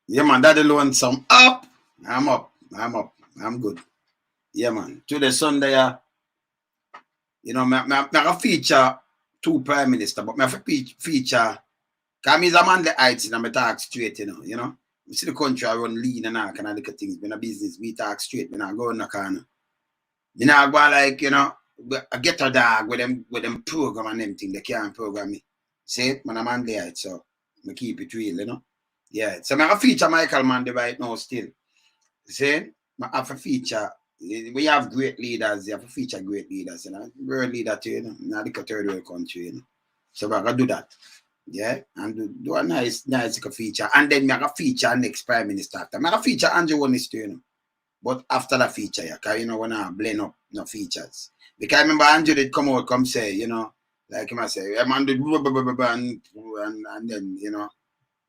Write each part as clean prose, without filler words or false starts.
Yeah, man, that alone some up. I'm up. I'm good. Yeah, man. To the Sunday, you know, I feature two prime minister, but I feature, because I'm a man the heights and I talk straight, you know. You see the country I run lean and all kind of little things. Been a business, we talk straight, we not go in the corner. You know, I go like, you know, I get a dog with them program and them thing, they can't program me. See, when I'm on the heights, so I keep it real, you know. Yeah, so I feature Michael Manley right now still. See, I have a feature. We have great leaders. You have to feature great leaders. You know, world leader too. You know, not like a third world country. You know, so we're gonna do that. Yeah, and do a nice feature, and then we gonna feature next prime minister after. I'm gonna feature Andrew Wanis too. You know, but after the feature, yeah, cause you know when I blend up no features. Because I remember Andrew did come say, you know, like him I say, I'm and then you know.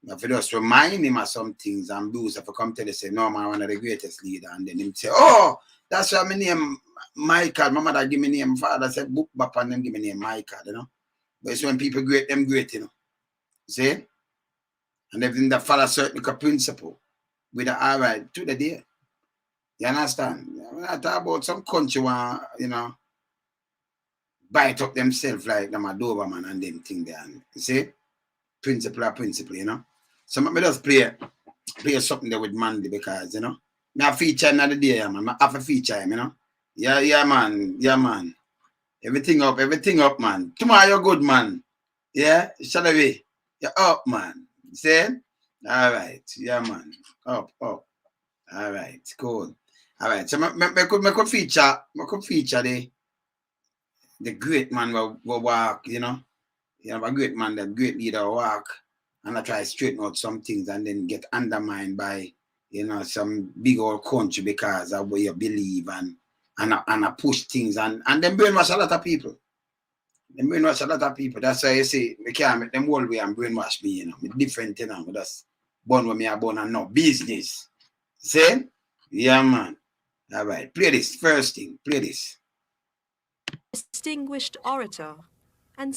If you just remind him of some things and boost, if I come tell you, say, no, man, one of the greatest leader, and then him say, oh, that's why my name Michael. My mother give me name, father said, book bap and them give me name Michael, you know. But it's when people great, them great, you know. See? And everything that follow certain principle with the all right to the day. You understand? When I talk about some country, you know, bite up themselves like them a Doberman and them thing there. You see? Principle, you know. So let me just play something there with Manley because, you know, I feature another day, man. I have a feature him, you know. Yeah, man. Yeah, man. Everything up, man. Tomorrow you're good, man. Yeah, shall we? You're up, man. See? All right. Yeah, man. Up. All right, cool. All right. So I could feature the great man will walk, you know. You know, a great man, the great leader walk, and I try to straighten out some things and then get undermined by, you know, some big old country because of what you believe and I push things and then brainwash a lot of people. Them brainwash a lot of people. That's why you see, we can't make them all way and brainwash me, you know. Me different, you know. We just born with me, I born and no business. See? Yeah, man. All right. Play this. First thing. Play this. Distinguished orator and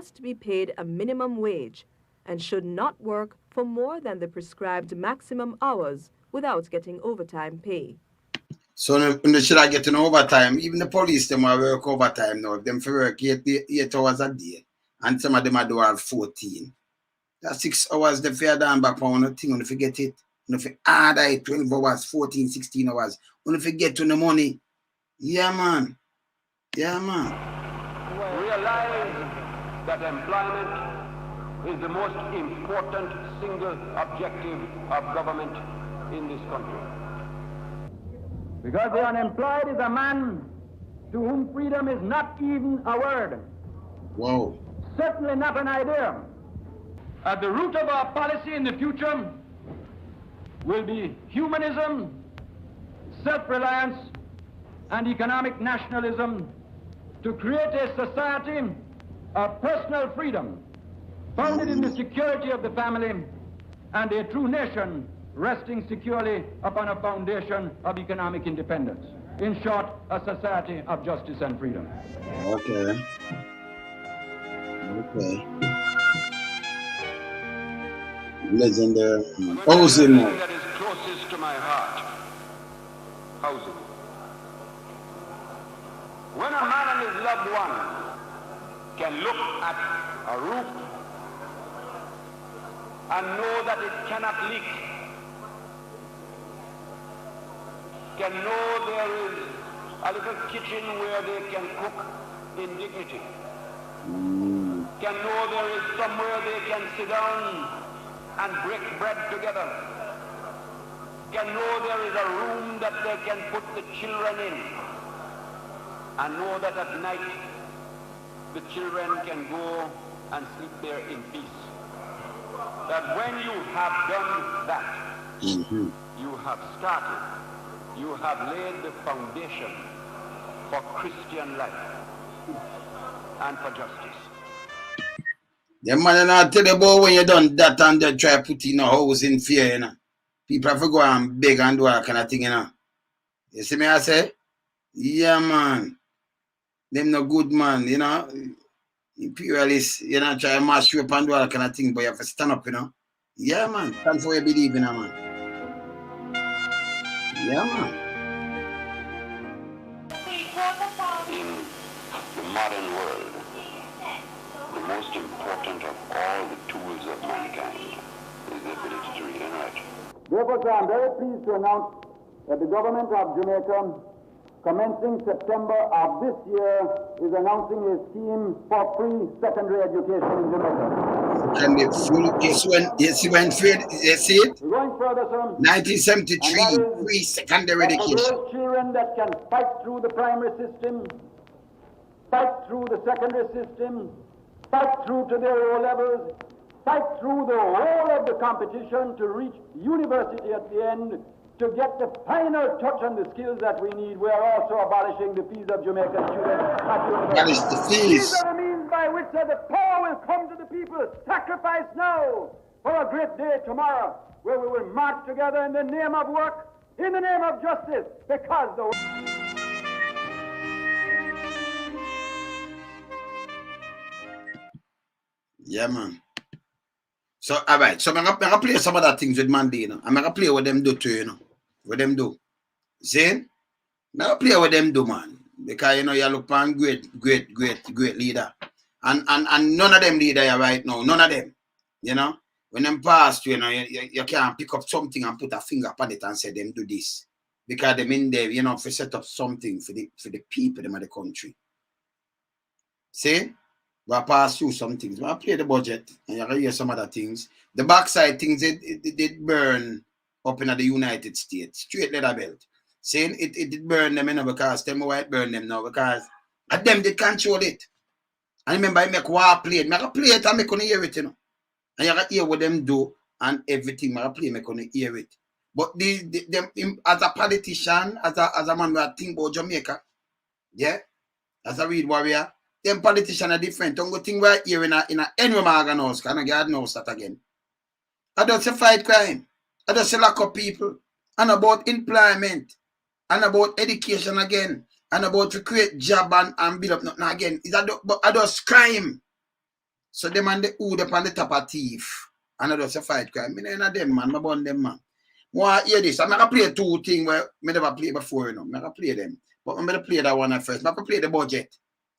must be paid a minimum wage and should not work for more than the prescribed maximum hours without getting overtime pay. So when they should I get an overtime, even the police them will work overtime now. Them for work 8 hours a day. And some of them are do all 14. That's 6 hours the fair down back for one thing, when you forget it. When you add 12 hours, 14, 16 hours. When you forget to the money. Yeah, man. Yeah, man. Realize that employment is the most important single objective of government in this country. Because the unemployed is a man to whom freedom is not even a word. Whoa. Certainly not an idea. At the root of our policy in the future will be humanism, self-reliance, and economic nationalism to create a society of personal freedom, founded in the security of the family, and a true nation resting securely upon a foundation of economic independence. In short, a society of justice and freedom. Okay. Okay. Legendary. Housing. That is closest to my heart. Housing. When a man and his loved one can look at a roof and know that it cannot leak, can know there is a little kitchen where they can cook in dignity, can know there is somewhere they can sit down and break bread together, can know there is a room that they can put the children in, and know that at night the children can go and sleep there in peace. That when you have done that, you have started, you have laid the foundation for Christian life and for justice. The man not tell you about when you done that and they try to put in a house in fear, you know. People have to go and beg and do all kind of thing, you know. You see me I say? Yeah, man. Them no good, man, you know. Imperialists, you know, try to mash you up and do all kind of thing, but you have to stand up, you know. Yeah, man. Stand for what you believe in, man. Yeah, man. In the modern world, the most important of all the tools of mankind is the ability to read and write. Therefore, sir, I'm very pleased to announce that the government of Jamaica, commencing September of this year, is announcing a scheme for free secondary education in Jamaica. Can be full, yes, when free, you see it? We're going further, sir. 1973, free secondary For education. those children that can fight through the primary system, fight through the secondary system, fight through to their O levels, fight through the whole of the competition to reach university at the end, to get the final touch on the skills that we need. We are also abolishing the fees of Jamaican students at university. Abolish the fees. These are the means by which the power will come to the people. Sacrifice now for a great day tomorrow, where we will march together in the name of work, in the name of justice, because the Yeah, man. So, all right. So, I'm going to play some of that things with Manley, you know. I'm going to play what them do too, you know. What them do. See? I'm going to play what them do, man. Because, you know, you look for a great leader. And none of them leader here right now. None of them. You know? When them pass, you know, you can't pick up something and put a finger upon it and say them do this. Because them in there, you know, for set up something for the people them of the country. See? We pass through some things. We play the budget and you can hear some other things. The backside things, it burn up in the United States. Straight leather belt. Saying it burn them, you know, because them white burn them now because at them they control it. And remember, I make war play it. I play it and I can hear it, you know. And you can hear what them do and everything. I play, I can hear it. But them as a politician, as a man who think about Jamaica, yeah, as a real warrior, them politicians are different. Don't go think right here in a any organ house, can I God knows that again. I don't say fight crime. I don't say lock up people. And about employment. And about education again. And about to create job and build up nothing again. But I just crime. So them and the hood up on the top of thief. And I don't say fight crime. I know them man. I born them man. More hear this. I'm gonna play two things where I never play before, you know. I'm gonna play them. But I'm gonna play that one at first. I'm gonna play the budget.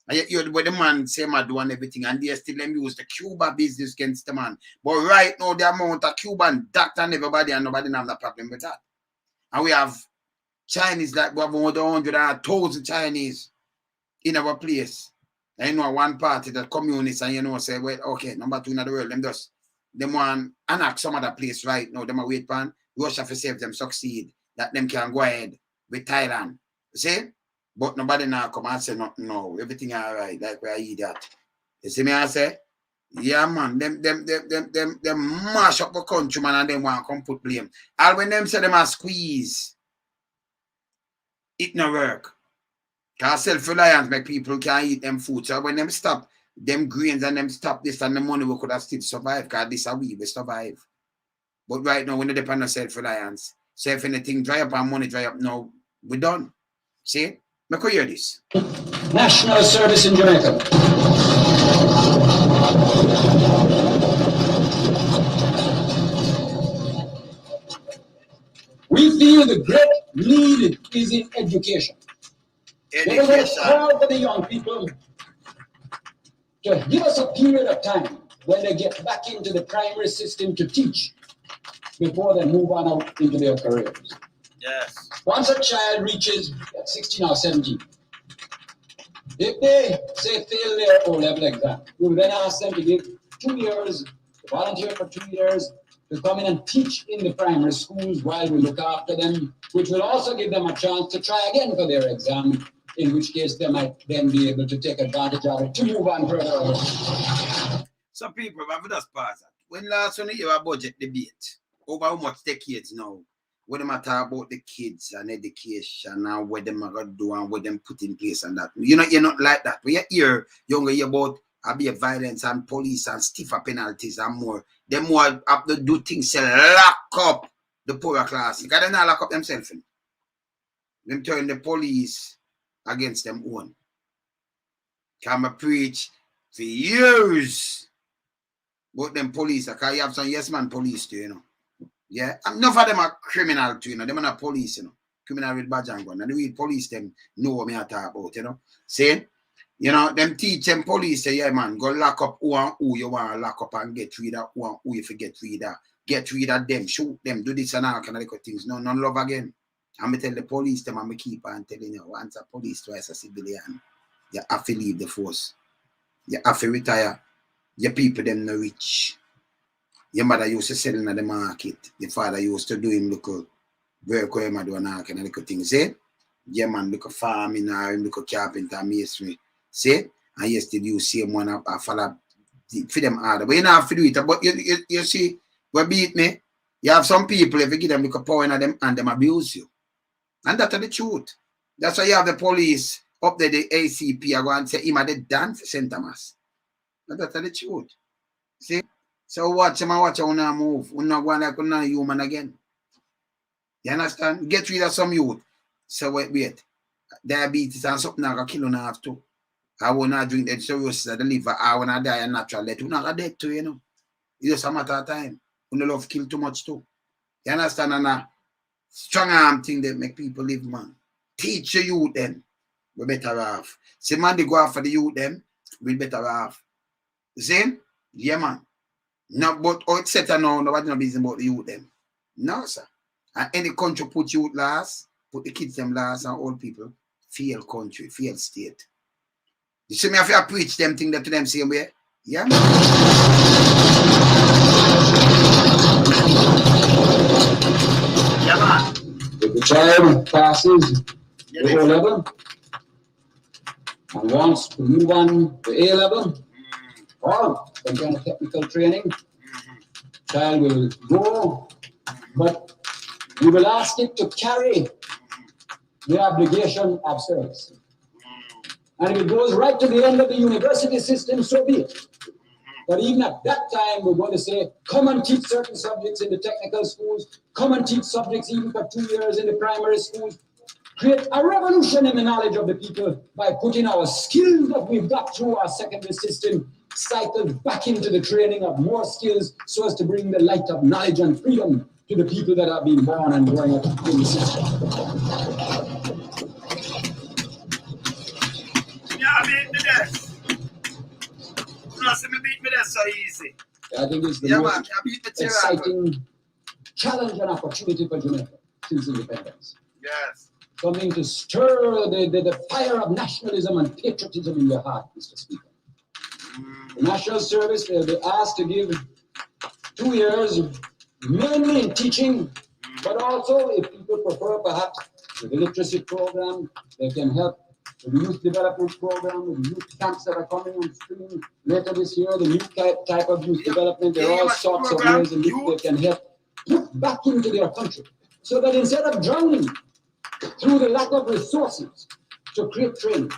And you hear the man say I do and everything, and they still them use the Cuba business against the man. But right now, the amount of Cuban doctor and everybody, and nobody have a problem with that. And we have Chinese, like we have more than 100,000 Chinese in our place. I know one party that communists and you know say, well, okay, number 2 in the world, them want annex some other place right now. Them a wait pan Russia for save them succeed. That them can go ahead with Thailand. You see? But nobody now come and say nothing no. Everything alright, like where I eat that. You see me I say? Yeah man, them mash up the country man and them want to come put blame. All when them say them a squeeze, it no work. Because self-reliance make people can eat them food. So when them stop them grains and them stop this and the money we could have still survived because this are we survive. But right now we don't depend on self-reliance. So if anything dry up and money dry up now, we done. See? Make we hear this. National service in Jamaica. We feel the great need is in education. There is a call for the young people to give us a period of time when they get back into the primary system to teach before they move on out into their careers. Yes. Once a child reaches 16 or 17, if they say fail their O-level exam, we will then ask them to give 2 years, to volunteer for 2 years, to come in and teach in the primary schools while we look after them, which will also give them a chance to try again for their exam, in which case they might then be able to take advantage of it to move on further. Some people have just pause that. When last one you have a budget debate over how much the kids now, what them talk about the kids and education and what them are gonna do and what them put in place and that. You're not like that. When you hear younger about be violence and police and stiffer penalties and more, they more have to do things to lock up the poorer class. Because they not lock up themselves. Them turn the police against them own. Can I preach for years? But them police, because you have some yes man police too, you know. Yeah, enough of them are criminal too, you know. Them are not police, you know. Criminal with badge and gun. And the police them know what me I talk about, you know. See? You know, them teach them police say, yeah man, go lock up who and who you want to lock up and get rid of who and who you forget rid of. Get rid of them, shoot them, do this and all kind of things. No, none love again. I'm going to tell the police them, I'm going to keep on telling you, once a police, twice a civilian. You have to leave the force. You have to retire. Your people them no rich. Your mother used to sell in the market. Your father used to do him look work where him do and all kind of things. See? Yeah man, look a farming or him look a carpenter, masonry. See? And you still use same one I follow for them harder. But you don't have to do it. But you see, what beat me? You have some people, if you give them look a power in them and them abuse you. And that's the truth. That's why you have the police up there, the ACP are going to say him at the dance for St. Thomas. But that's the truth. See? So watch him and watch how now move. We're not going like we're not human again. You understand? Get rid of some youth. So wait. Diabetes and something I got kill you have to. I will not drink the cirrhosis of the liver. I will not die a natural death. We're not dead too, you know. It's just a matter of time. We don't love kill too much too. You understand? And strong arm thing that make people live, man. Teach your youth then. We better off. See, man, they go after the youth then. We better off. See? Yeah, man. No, but it's set now, nobody no business about the youth them. No, sir. And any country put youth last, put the kids them last and old people, fail country, fail state. You see me if I preach them thing that to them same way? Yeah, man. Yeah, man. If the child passes the O level and wants to move on to A level or some kind of technical training, child will go, but we will ask it to carry the obligation of service. And if it goes right to the end of the university system, so be it. But even at that time, we're going to say, come and teach certain subjects in the technical schools, come and teach subjects even for 2 years in the primary schools. Create a revolution in the knowledge of the people by putting our skills that we've got through our secondary system cycled back into the training of more skills so as to bring the light of knowledge and freedom to the people that are being born and growing up in the system. Yeah, beat me there. You me beat me there so easy. I think it's the most exciting challenge and opportunity for Jamaica since independence. Yes. something to stir the fire of nationalism and patriotism in your heart, Mr. Speaker. The National Service, they'll be asked to give 2 years, mainly in teaching, but also, if people prefer, perhaps, the literacy program, they can help with the youth development program, with the youth camps that are coming on stream later this year, the new type of youth development. There are all sorts of ways in which they can help put back into their country, so that instead of drowning through the lack of resources to create training,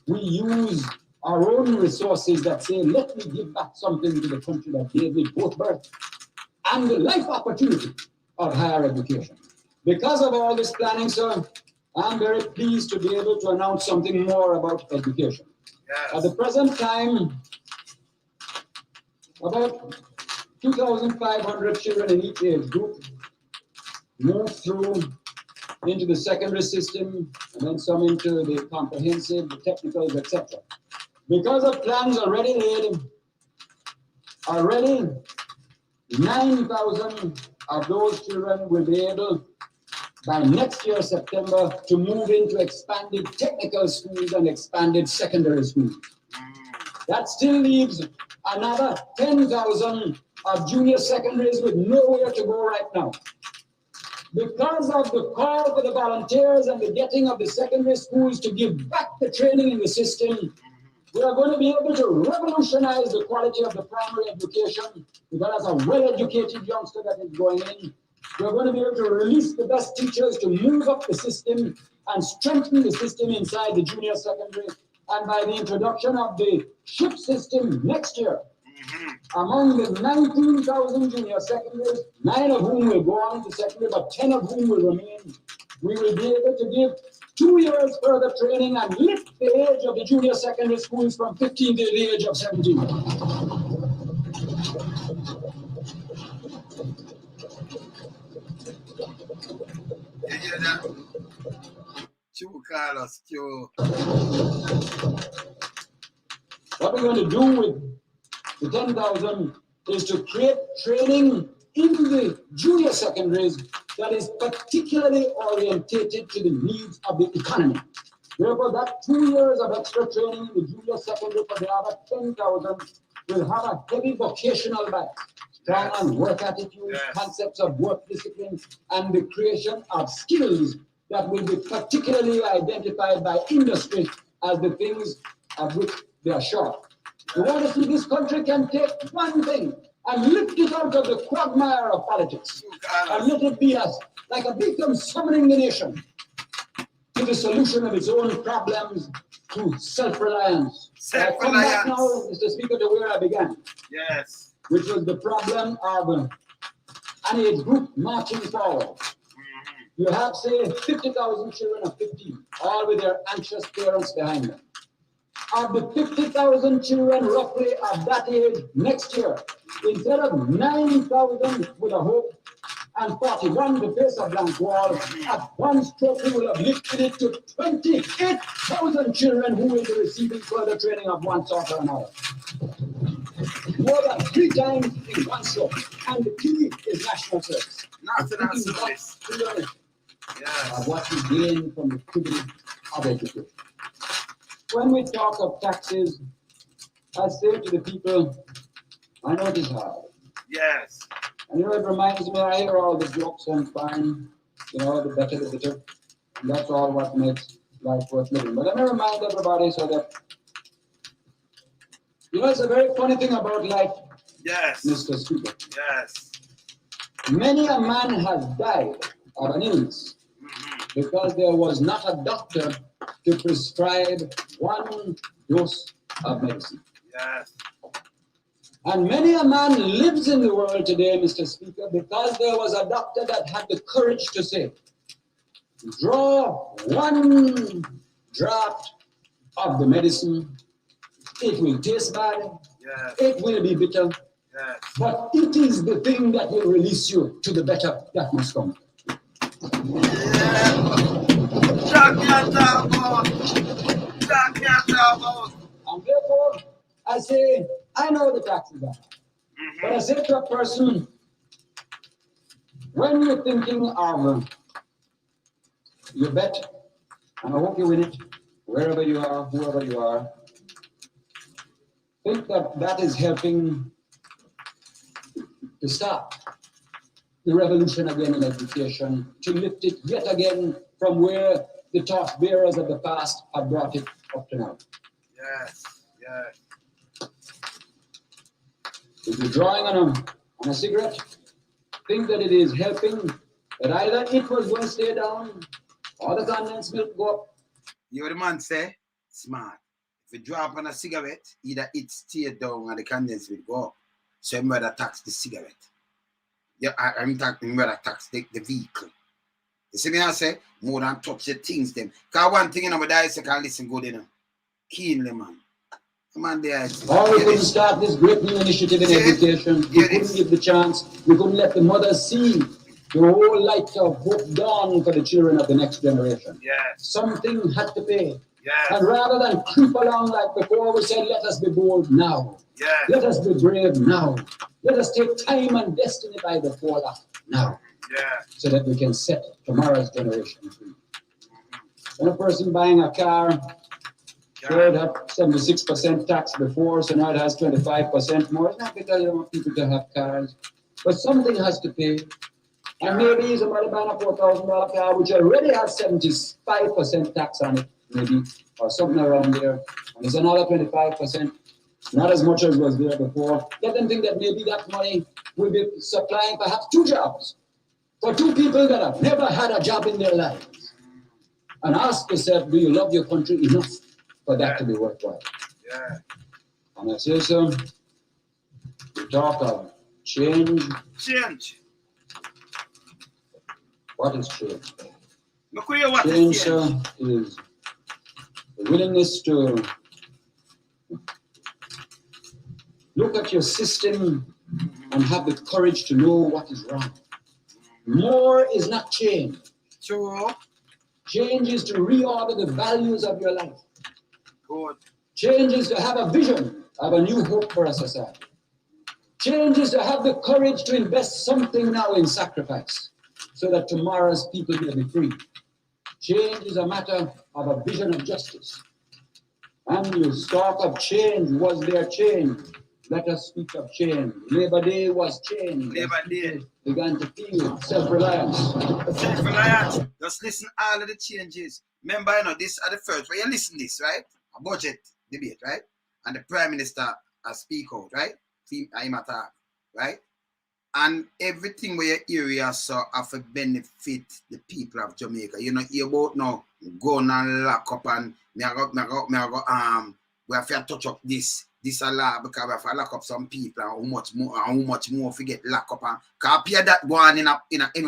we use our own resources that say, let me give back something to the country that gave me both birth and the life opportunity of higher education. Because of all this planning, sir, I'm very pleased to be able to announce something more about education. Yes. At the present time, about 2,500 children in each age group move through into the secondary system, and then some into the comprehensive, the technicals, etc. Because of plans already laid, already 9,000 of those children will be able, by next year, September, to move into expanded technical schools and expanded secondary schools. That still leaves another 10,000 of junior secondaries with nowhere to go right now. Because of the call for the volunteers and the getting of the secondary schools to give back the training in the system, we are going to be able to revolutionize the quality of the primary education, because as a well-educated youngster that is going in, we're going to be able to release the best teachers to move up the system and strengthen the system inside the junior secondary. And by the introduction of the SHIP system next year, among the 19,000 junior secondaries, 9 of whom will go on to secondary, but 10 of whom will remain, we will be able to give 2 years further training and lift the age of the junior secondary schools from 15 to the age of 17. You hear that? Chew, Carlos, chew. What we're going to do with the 10,000 is to create training in the junior secondaries that is particularly orientated to the needs of the economy. Therefore, that 2 years of extra training in the junior secondary for the other 10,000 will have a heavy vocational bias, strong on work attitudes, concepts of work discipline, and the creation of skills that will be particularly identified by industry as the things of which they are short. We want to see this country can take one thing and lift it out of the quagmire of politics and let it be as like a beacon summoning the nation to the solution of its own problems through self-reliance. I come back now, Mr. Speaker, to where I began. Yes. Which was the problem of an age group marching forward. You have, say, 50,000 children of 15, all with their anxious parents behind them. Of the 50,000 children roughly of that age next year, instead of 9,000 with a hope and 41 to face a blank wall, at one stroke we will have lifted it to 28,000 children who will be receiving further training of one sort or another. More than 3 times in one stroke. And the key is national service. National service. Of what we gain from the privilege of education. When we talk of taxes, I say to the people, I know it is hard. Yes. And you know, it reminds me, I hear all the jokes and fine, you know, the better the bitter. And that's all what makes life worth living. But let me remind everybody so that, you know, it's a very funny thing about life, yes, Mr. Speaker. Yes. Many a man has died of an illness because there was not a doctor to prescribe one dose of medicine. Yes. And many a man lives in the world today, Mr. Speaker, because there was a doctor that had the courage to say, draw one draught of the medicine. It will taste bad. Yes. It will be bitter. Yes. But it is the thing that will release you to the better that must come. And therefore, I say, I know the taxes are high. But I say to a person, when you're thinking of You bet. And I hope you win it, wherever you are, whoever you are. Think that that is helping to start the revolution again in education, to lift it yet again from where the torch bearers of the past have brought it up to now. Yes, yes. If you're drawing on a cigarette, think that it is helping, that either it was going to stay down or the condensed milk go up. You hear the man say? Smart. If you drop on a cigarette, either it stay down or the condensed milk go up. So I'm rather tax the cigarette. Yeah, I'm rather tax the vehicle. You see me I say? More than touch the things them. Because one thing, but I say can listen good, keenly, man. Come on there. Or we couldn't start this great new initiative in education. We couldn't give the chance. We couldn't let the mothers see the whole light of hope dawn for the children of the next generation. Yes. Something had to pay. Yes. And rather than creep along like before, we said, let us be bold now. Yes. Let us be brave now. Let us take time and destiny by the forethought now. Yeah. So that we can set tomorrow's generation free. When a person buying a car, sure, it had 76% tax before, so now it has 25% more. It's not because you want people to have cars, but something has to pay. And maybe somebody buying a $4,000 car, which already has 75% tax on it, maybe, or something around there. And there's another 25%, not as much as was there before. Let them think that maybe that money will be supplying perhaps 2 jobs for 2 people that have never had a job in their lives. And ask yourself, do you love your country enough for that to be worthwhile? Yeah. And I say so, we talk of change. Change. What is change? Look where you want Change, to sir, is the willingness to look at your system and have the courage to know what is wrong. More is not change. True. Change is to reorder the values of your life. Good. Change is to have a vision of a new hope for a society. Change is to have the courage to invest something now in sacrifice so that tomorrow's people may be free. Change is a matter of a vision of justice. And you talk of change, was there change? Let us speak of change. Labor Day was change. Labor Day. Began to feel self-reliance. Self-reliance. Just listen all of the changes. Remember, this are the first, when you listen this, right? A budget debate, right? And the Prime Minister speak out, right? I'm attack, right? And everything where your area so have to benefit the people of Jamaica. You know, you about now go and lock up and we have to touch up this a lot because we have to lock up some people and how much more if get lock up and copy that going in a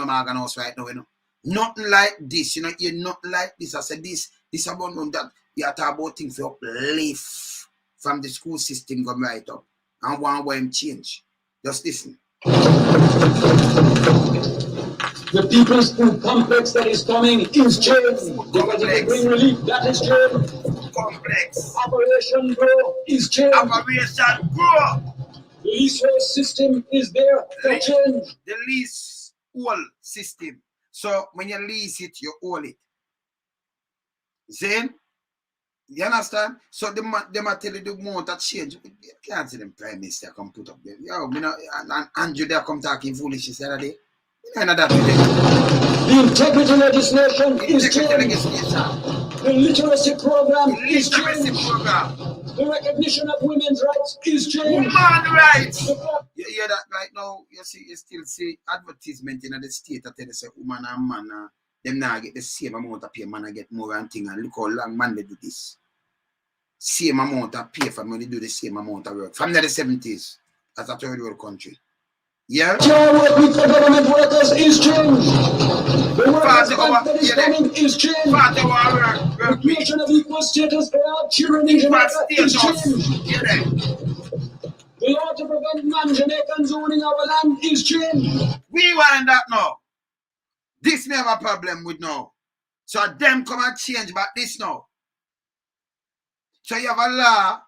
Morgan house right now, Nothing like this, you're not like this. I said this about that you are talking about things to uplift from the school system come right up. And one way change. Just listen. The people's food complex that is coming is change. Because if they bring relief, that is change. Complex. Operation Grow is change. Operation Grow. The leasehold system is there for change. The leasehold system. So when you lease it, you own it. Then, you understand? So they might tell you the amount of change. You can't see them Prime Minister come put up there. And Andrew there come talking foolishness the other day. You know that today. The integrity legislation is change. The literacy program is change. The recognition of women's rights is change. Women rights. You hear that right now? You still see advertisement in the state that tell you say woman and man them now get the same amount of pay, man I get more and thing, and look how long man they do this. Same amount of pay for when they do the same amount of work. From the 70s as a third world country. Yeah? Work with the government workers is change. The workers' bank that is coming is change. The creation of equal status for all children in Jamaica is change. The law to prevent non-Jamaicans owning our land is change. We want that now. This may have a problem with now. So them come and change back this now. So you have a law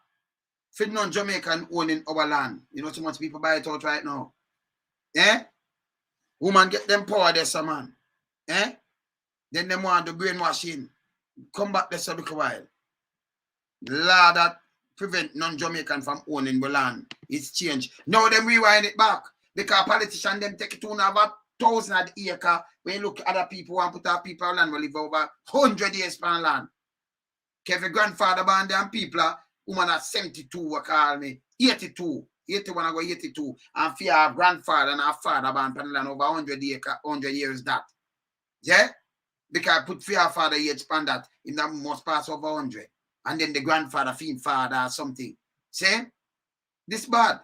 for non-Jamaican owning our land. You know so much people buy it out right now. Eh? Woman get them power there, some man. Eh? Then they want to brainwashing. Come back there a little while. The law that prevent non-Jamaican from owning the land is changed. Now them rewind it back. Because politicians them take it to have 1,000 acres. When you look at other people and put our people on land, we live over 100 years per land. Kevin grandfather band and people, woman at 72 will call me. 82. 81 I go 82. And fear our grandfather and our father band on land over 100 years that. Yeah? Because I put fear father age span that in the most parts over 100. And then the grandfather, fiend father or something. See? This bad.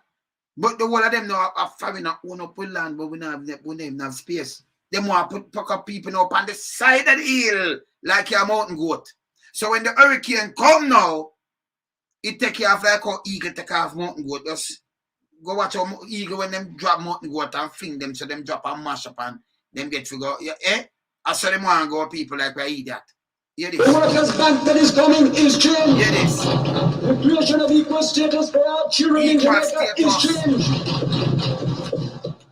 But the whole of them now are farming and own up with land, but we don't have space. They want to put up people up on the side of the hill like a mountain goat. So when the hurricane come now, it take you off like how eagle take off mountain goat. Just go watch how eagle when them drop mountain goat and fling them so them drop and mash up and them get to go. Eh? I saw them want to go people like we eat that. Hear this. The workers' bank that is coming is changed. Hear this. The creation of equal status for all children in Jamaica is changed.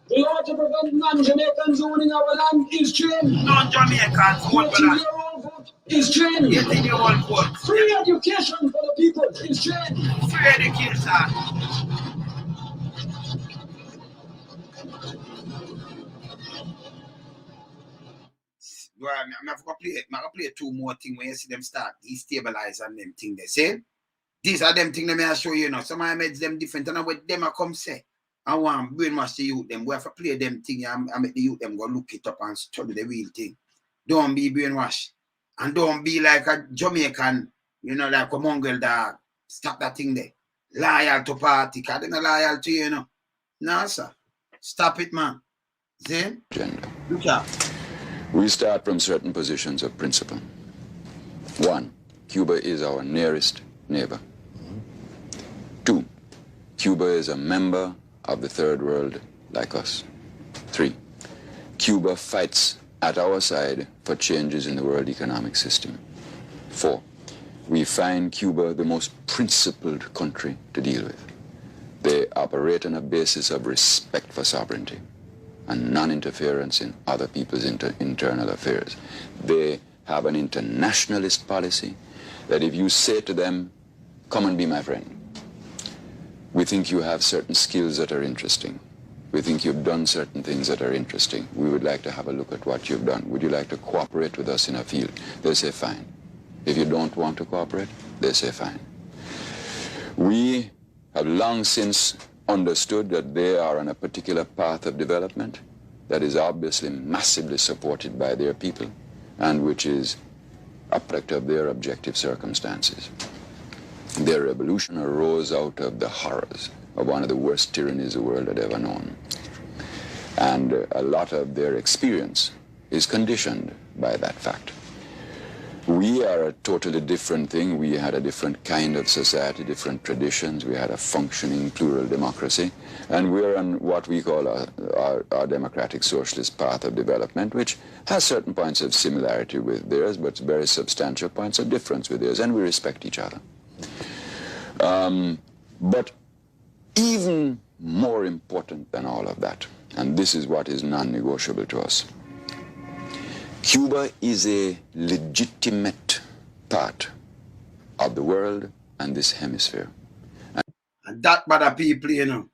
The law to prevent non-Jamaicans owning our land is changed. Non-Jamaicans vote for that. Vote is changed. Yes, they all vote. Free education for the people is changed. Free education. Well, I'm going to play two more things when you see them start destabilize and them things they say. These are them things that I show you now. Some of them them different and what them I come say. I want brainwash the youth them. We have to play them thing and make the youth them go look it up and study the real thing. Don't be brainwashed. And don't be like a Jamaican, you know, like a mongrel dog. Stop that thing there. Loyal to party. Because they're not loyal to you, you know. No, sir. Stop it, man. See? Look out. We start from certain positions of principle. 1, Cuba is our nearest neighbor. 2, Cuba is a member of the third world like us. 3, Cuba fights at our side for changes in the world economic system. 4, we find Cuba the most principled country to deal with. They operate on a basis of respect for sovereignty and non-interference in other people's internal affairs. They have an internationalist policy that if you say to them, come and be my friend, we think you have certain skills that are interesting. We think you've done certain things that are interesting. We would like to have a look at what you've done. Would you like to cooperate with us in a field? They say, fine. If you don't want to cooperate, they say, fine. We have long since understood that they are on a particular path of development that is obviously massively supported by their people and which is a product of their objective circumstances. Their revolution arose out of the horrors of one of the worst tyrannies the world had ever known. And a lot of their experience is conditioned by that fact. We are a totally different thing. We had a different kind of society, different traditions. We had a functioning plural democracy. And we're on what we call our democratic socialist path of development, which has certain points of similarity with theirs, but very substantial points of difference with theirs, and we respect each other. But even more important than all of that, and this is what is non-negotiable to us, Cuba is a legitimate part of the world and this hemisphere. And that bad people, you know.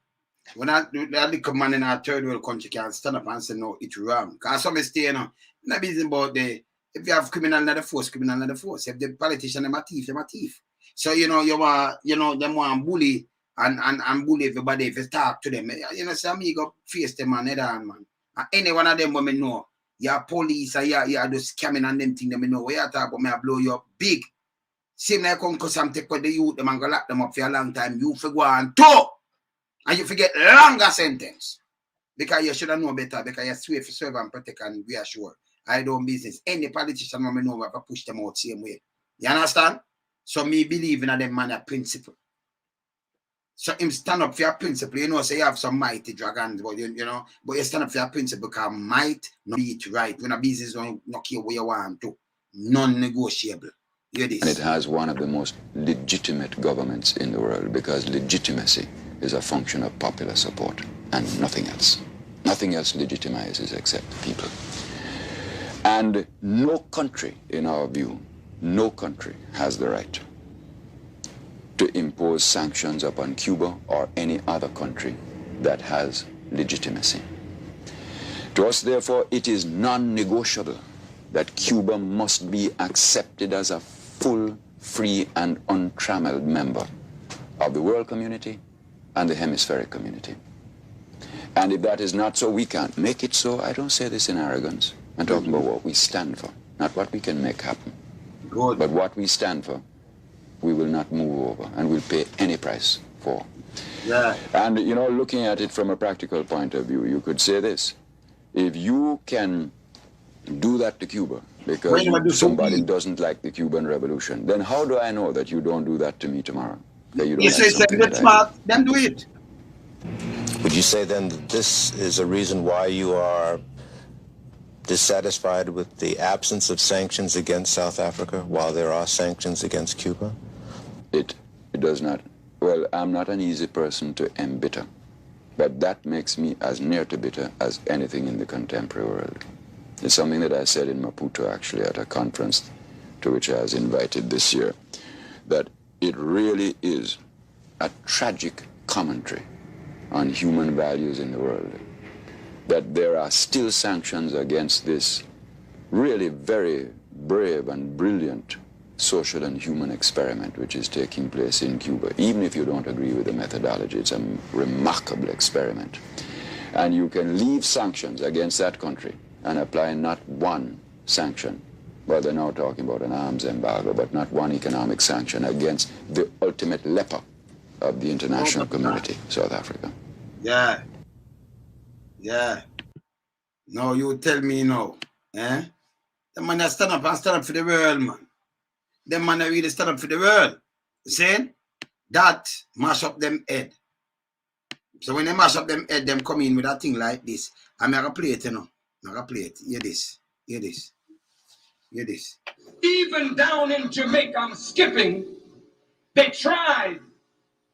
When that little man in our third world country can stand up and say, no, it's wrong. Because some stay, you know, not busy about if you have criminal in the force, criminal in the force. If the politician, them a thief, them a thief. So, you know, them want bully and bully everybody if you talk to them. You know, so me go face them and head on, man. And any one of them women know. You're police, you're just scamming and them thing them know. Where you talk about me, I blow you up big. Same like Uncle Sam take with the youth, them and go lock them up for a long time. You forget one, two. And you forget longer sentence. Because you should have known better, because you swear for serve and protect and reassure. I don't business. Any politician want me know if I push them out same way. You understand? So me believe in them man a principle. So him stand up for your principle. You know, say you have some mighty dragons, but you know, but you stand up for your principle because might not be it right. When a business don't care where you want to. Non-negotiable. Hear this. And it has one of the most legitimate governments in the world because legitimacy is a function of popular support and nothing else. Nothing else legitimizes except the people. And no country, in our view, no country has the right to impose sanctions upon Cuba or any other country that has legitimacy. To us, therefore, it is non-negotiable that Cuba must be accepted as a full, free, and untrammeled member of the world community and the hemispheric community. And if that is not so, we can't make it so. I don't say this in arrogance. I'm talking about what we stand for, not what we can make happen. Good. But what we stand for, we will not move over, and we'll pay any price for. Yeah. And, you know, looking at it from a practical point of view, you could say this. If you can do that to Cuba because somebody doesn't like the Cuban Revolution, then how do I know that you don't do that to me tomorrow? That you don't Yes, like it's something that smart. Then do it. Would you say then that this is a reason why you are dissatisfied with the absence of sanctions against South Africa while there are sanctions against Cuba? It does not. Well, I'm not an easy person to embitter, but that makes me as near to bitter as anything in the contemporary world. It's something that I said in Maputo, actually, at a conference to which I was invited this year, that it really is a tragic commentary on human values in the world, that there are still sanctions against this really very brave and brilliant social and human experiment which is taking place in Cuba. Even if you don't agree with the methodology, it's a remarkable experiment. And you can leave sanctions against that country and apply not one sanction. Well, they're now talking about an arms embargo, but not one economic sanction against the ultimate leper of the international community, South Africa. Yeah. Yeah. No, you tell me now. Eh? The man that stand up for the world, man. The man that really stand up for the world. See? That mash up them head. So when they mash up them head, them come in with a thing like this. I'm going to play it, you know. I'm going to play it. Hear this. Hear this. Hear this. Even down in Jamaica, I'm skipping, they tried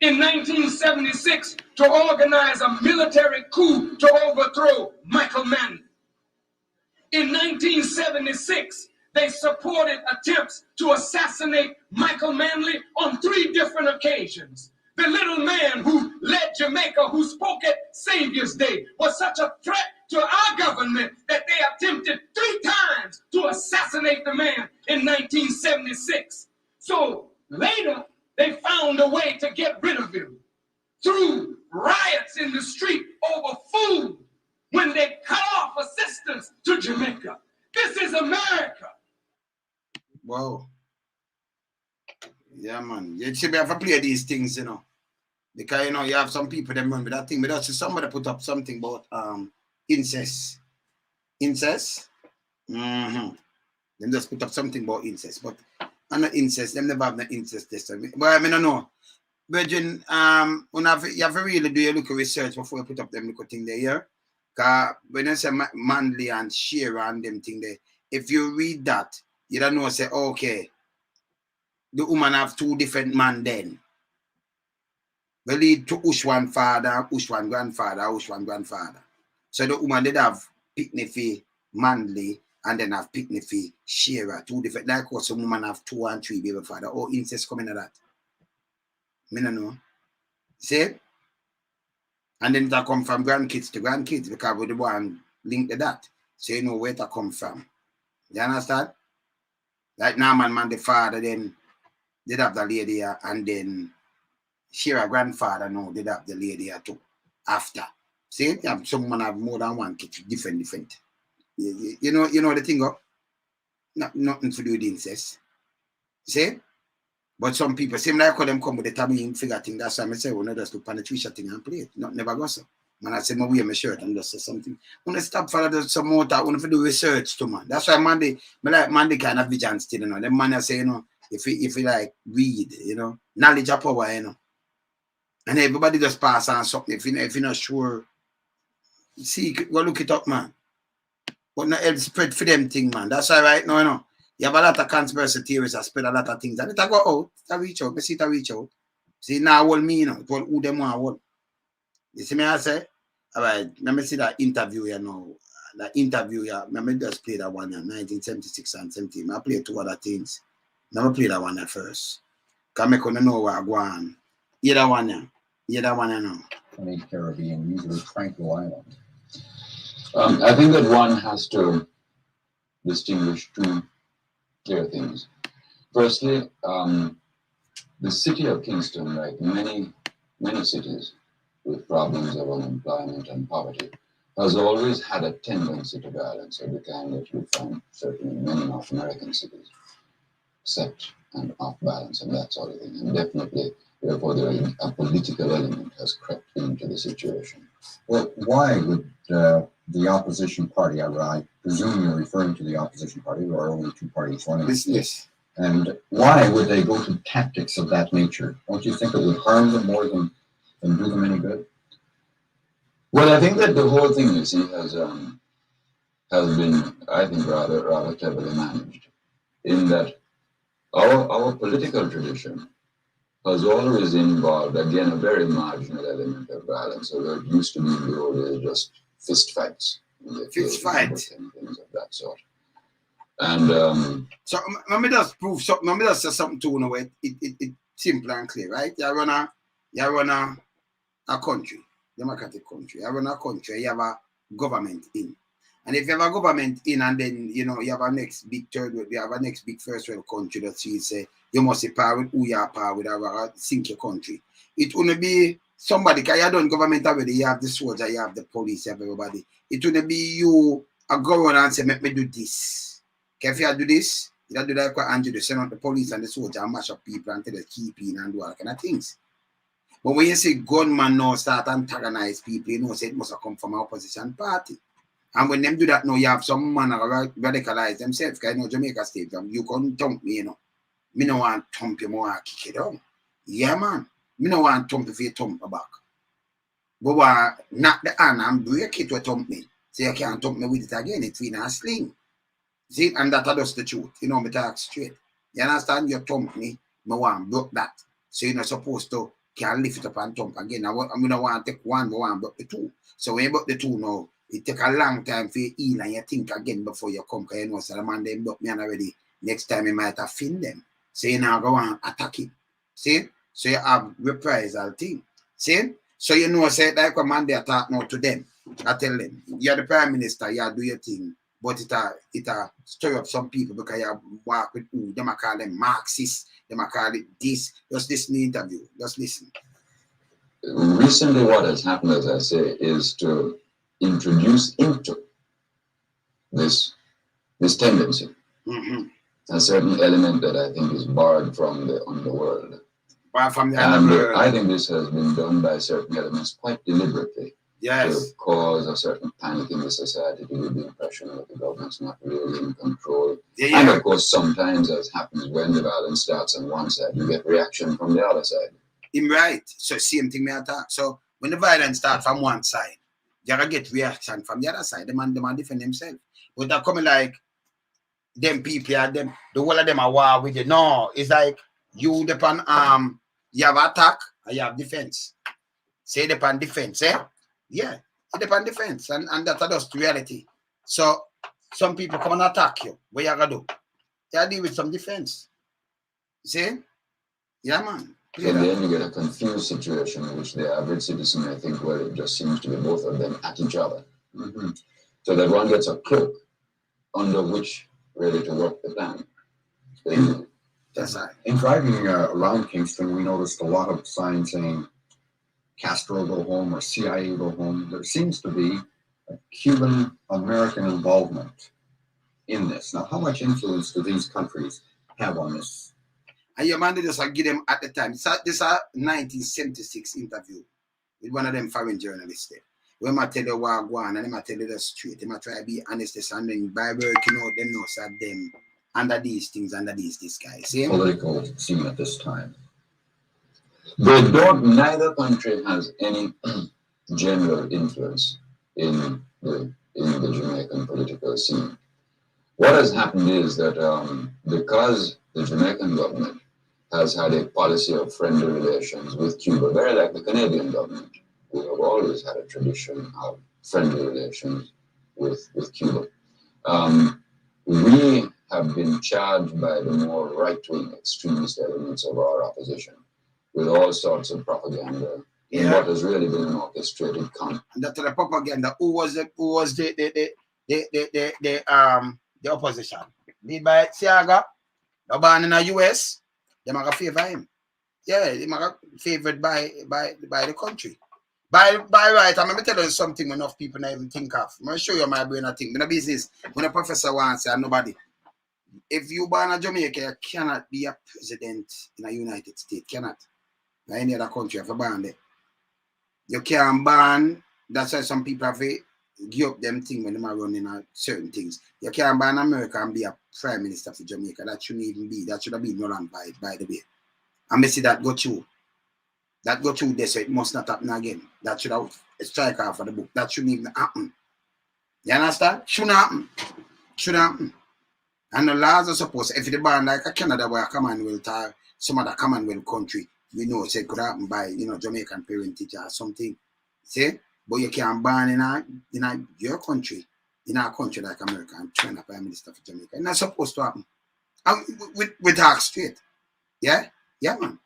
in 1976 to organize a military coup to overthrow Michael Manley. In 1976, they supported attempts to assassinate Michael Manley on 3 different occasions. The little man who led Jamaica, who spoke at Savior's Day, was such a threat to our government that they attempted 3 times to assassinate the man in 1976. So later, they found a way to get rid of him through riots in the street over food when they cut off assistance to Jamaica. This is America. Wow. Yeah, man. You should be able to play these things, you know. Because, you know, you have some people that run with that thing. But also somebody put up something about incest. Incest? Mm-hmm. Them just put up something about incest. But I'm not incest. Them never have no incest this. But I mean, I know. Virgin, you have to really do a little research before you put up them little thing there, yeah? Because when you say Manley and Shearer and them thing there, if you read that, you don't know, say, okay, the woman have 2 different men then. We lead to one father, one grandfather, one grandfather. So the woman did have Pickney Manley and then have Pickney Shearer, 2 different. Like what some woman have 2 and 3 baby father. Oh, incest coming to that. Me no know. See? And then that come from grandkids to grandkids because we the one linked to that. So you know where to come from. You understand? Like Norman man, the father then did have the lady here, and then Shearer grandfather now did have the lady here too. After. See? Someone have more than 1 kid, different. You know the thing up? Nothing to do with incest. See? But some people, same like how them come with the Tammy figure thing, that's why I say, well, no, just look on the Trisha thing and play it. Not never go so. Man, I say, I wear my shirt and just say something. When I stop for some more talk, when I do research too, man. That's why Monday kind of vision still, you know. Them man I say, you know, if you like read, you know, knowledge of power, you know. And everybody just pass on something. If you're not sure, see, go look it up, man. But not else spread for them thing, man. That's why right now, you know. You have a lot of conspiracy theories that spread a lot of things. And it go out, it reach out, see it reach out. See, now what me, you know, it all who them want what. You see me I say? All right, let me see that interview, you know. the interview, yeah, I just play that one in 1976 and 17. I play two other things. Never play that one at first. Because I couldn't know where I go on. Hear that one, yeah. Hear that one, I know. Funny Caribbean, usually tranquil island. I think that one has to distinguish two clear things. Firstly, the city of Kingston, like many cities with problems of unemployment and poverty, has always had a tendency to violence of the kind that you find certainly in many North American cities, set and off balance and that sort of thing. And definitely, therefore, a political element has crept into the situation. Well, why would the opposition party, I presume you're referring to the opposition party, there are only two parties running. Yes. And why would they go to tactics of that nature? Don't you think it would harm them more than do them any good? Well, I think that the whole thing, you see, has been, I think, rather cleverly managed, in that our political tradition has always involved, again, a very marginal element of violence. So there used to be in the old days just fist fights. Fist fights. And things of that sort. And so let me just prove something. Let me just say something to you know it simple and clear, right? You run a country, democratic country. You run a country, you have a government in. And if you have a government in and then you have a next big third world, you have a next big first world country that you say you must be par with who you are par with or sink your country. It wouldn't be somebody, because you done government already, you have the soldier, you have the police, you have everybody. It wouldn't be you go around and say, make me do this. If you do this, you do that, and you send out the police and the soldier and mash up people and tell them keep in and do all kind of things. But when you say gunman now start antagonize people, you know, say it must have come from an opposition party. And when them do that now, you have some man radicalize themselves. Because you know, Jamaica State, you can't thump me, you know. Me no want thump you, more kick it down. Yeah, man. Me no want thump if you thump back. But knock the hand and break it to thump me. So you can't thump me with it again. It's in a sling. See, and that is the truth. You know, me talk straight. You understand? You thump me, me want broke that. So you're not supposed to can lift it up and thump again. I don't want to take one, but want broke the two. So when you broke the two now, it take a long time for you heal and you think again before you come. Because you know, so the man them broke me and already. Next time you might have offend them. So you now go and attack him. See? So you have reprisal thing. See? So you know, say like a man they attack now to them. I tell them, you're the prime minister, you do your thing. But it stir up some people because you walk with who. They might call them Marxists. They might call it this. Just listen to the interview. Just listen. Recently what has happened, as I say, is to introduce into this tendency a certain element that I think is borrowed from the underworld. From the and underworld. I think this has been done by certain elements quite deliberately. Yes. To cause a certain panic in the society, to give the impression that the government's not really in control. Yeah. And of course, sometimes, as happens when the violence starts on one side, you get reaction from the other side. Right. So same thing me attack. So when the violence starts from one side, you gotta get reaction from the other side. The man defend themselves. But they're coming like them people are them, the whole of them are war with you. No, it's like you depend you have attack and you have defense. Say depend defense, eh? Yeah, it depends on defense, and that's just reality. So some people come and attack you. What you gonna do? You deal with some defense. See? Yeah, man. In the end, you get a confused situation in which the average citizen may think, well, it just seems to be both of them at each other. So that one gets a cloak under which ready to work the plan. That's right. In driving around Kingston, we noticed a lot of signs saying Castro go home or CIA go home. There seems to be a Cuban-American involvement in this. Now, how much influence do these countries have on this? And your man just give them at the time. This is a 1976 interview with one of them foreign journalists there. When I tell you what I go on, and I tell you the straight, I try to be honest, and then by working out them knows that them under these things, under these guys. See? Political scene at this time. They don't, neither country has any general influence in the Jamaican political scene. What has happened is that because the Jamaican government has had a policy of friendly relations with Cuba, very like the Canadian government, we have always had a tradition of friendly relations with Cuba. We have been charged by the more right-wing extremist elements of our opposition with all sorts of propaganda in what has really been an orchestrated con. And that's the propaganda. Who was the opposition? Lead by Siaga, the born in the US, they might favor him. Yeah, they might favored by the country. By right, I'm gonna tell you something enough people not even think of. I'm gonna show you my brain. I think in a business, when a professor wants to say nobody. If you born in Jamaica, you cannot be a president in a United States. Cannot. In any other country, if you born there. You can't ban. That's why some people have to give up them things when they are running certain things. You can't ban America and be a prime minister for Jamaica. That shouldn't even be. That should have been null and void, by the way. And I see that go through. That go through there, so it must not happen again. That should have strike off of the book. That shouldn't even happen. You understand? Shouldn't happen. Shouldn't happen. And the laws are supposed, if the ban like a Canada where a Commonwealth or some other Commonwealth country, we know it could happen by, Jamaican parentage or something. See? But you can't ban in your country, in our country like America, and train a prime minister for Jamaica. It's not supposed to happen. And we talk straight. Yeah? Yeah, man.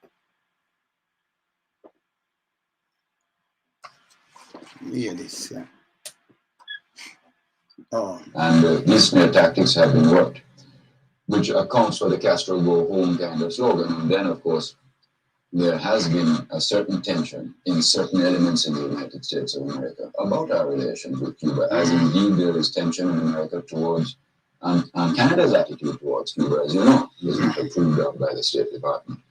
Hear this. Yeah. Oh. And these smear tactics have been worked, which accounts for the Castro go home kind of slogan. And then, of course, there has been a certain tension in certain elements in the United States of America about our relations with Cuba, as indeed there is tension in America towards, and Canada's attitude towards Cuba, as you know, is not approved of by the State Department.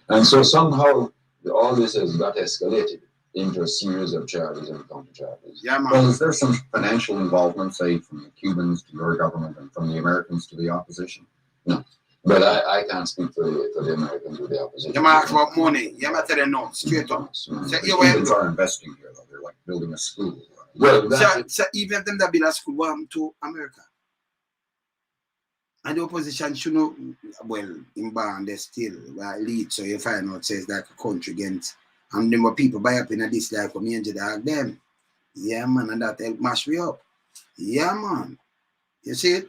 And so somehow all this has got escalated into a series of charges and counter-charges. Yeah, man. Well, is there some financial involvement, say, from the Cubans to your government and from the Americans to the opposition? No. But I can't speak for the Americans or the opposition. You might ask about money. You might tell them no, straight up. The Cubans are investing here, though. They're like building a school. Well, so even if them that build a school, what happened to America? And the opposition should know, well, in Band, they still lead, so you find out, says like a country against, and then what people buy up in this, like, for me and dog them. Yeah, man, and that help mash me up. Yeah, man. You see it?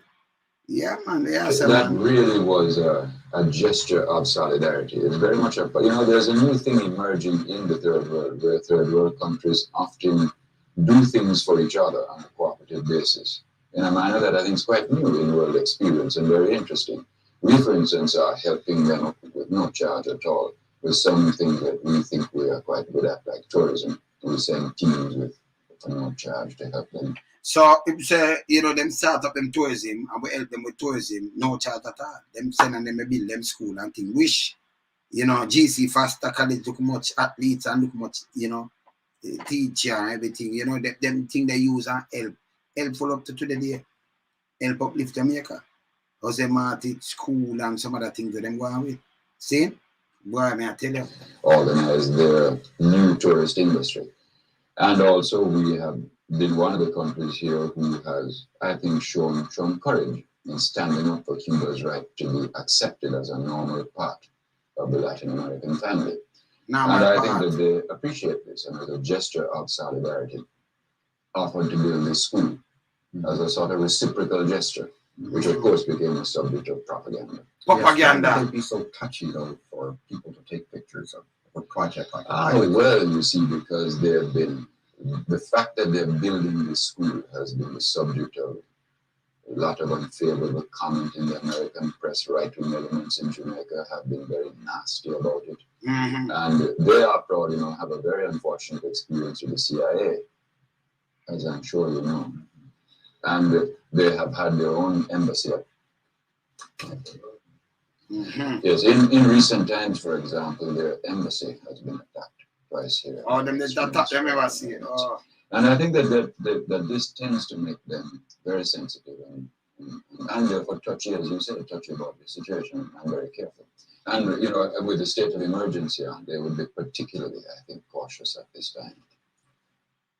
Yeah, man. Yeah, that really was a gesture of solidarity. It's very much a, there's a new thing emerging in the third world, where third world countries often do things for each other on a cooperative basis in a manner that I think is quite new in world experience and very interesting. We, for instance, are helping them with no charge at all with some things that we think we are quite good at, like tourism. We send teams for no charge to help them. So if say, them start up them tourism and we help them with tourism, no charge at all. Them sending them build them school and thing. Wish, GC Faster College look much athletes and look much, teacher and everything, them thing they use and helpful up to today, help uplift Jamaica. Because them at school and some other things that them go on with. See? Boy, may I tell you. Organize their new tourist industry. And also we have been one of the countries here who has, I think, shown courage in standing up for Cuba's right to be accepted as a normal part of the Latin American family. And I think that they appreciate this, and as a gesture of solidarity, offered to build this school as a sort of reciprocal gesture, which of course became a subject of propaganda. Propaganda. Why would they be so touchy, though, for people to take pictures of a project like that? Oh, well, you see, because the fact that they're building this school has been the subject of a lot of unfavorable comment in the American press. Right-wing elements in Jamaica have been very nasty about it. Mm-hmm. And they are proud, have a very unfortunate experience with the CIA, as I'm sure you know. And they have had their own embassy. Mm-hmm. Yes, in recent times, for example, their embassy has been attacked twice here. Oh, them attack them embassy. Oh. And I think that this tends to make them very sensitive and therefore touchy, as you said, touchy about the situation, and very careful. And, with the state of emergency, they would be particularly, I think, cautious at this time.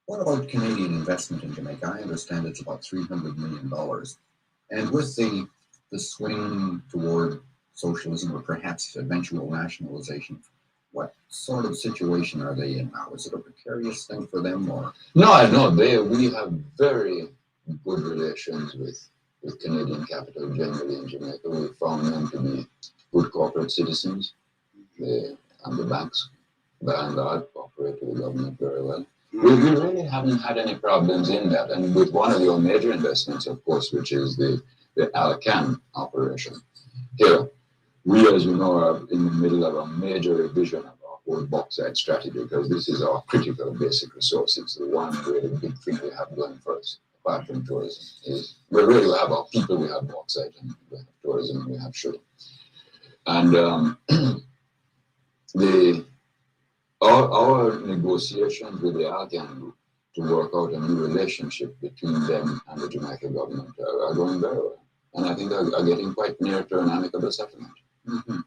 What about Canadian investment in Jamaica? I understand it's about $300 million. And with the swing toward socialism or perhaps eventual nationalization, what sort of situation are they in now? Is it a precarious thing for them, or? No, we have very good good relations with Canadian capital generally in Jamaica. We found them to be good corporate citizens. And the banks, by and large, cooperate with the government very well. We really haven't had any problems in that. And with one of your major investments, of course, which is the Alcan operation. Here, we, as you know, are in the middle of a major revision of our whole bauxite strategy, because this is our critical basic resource. It's the one really big thing we have going for us, apart from tourism. We really have our people, we have bauxite, and we have tourism, and we have sugar. And our negotiations with the Alcan group to work out a new relationship between them and the Jamaica government are going very well. And I think are getting quite near to an amicable settlement. Mm-hmm.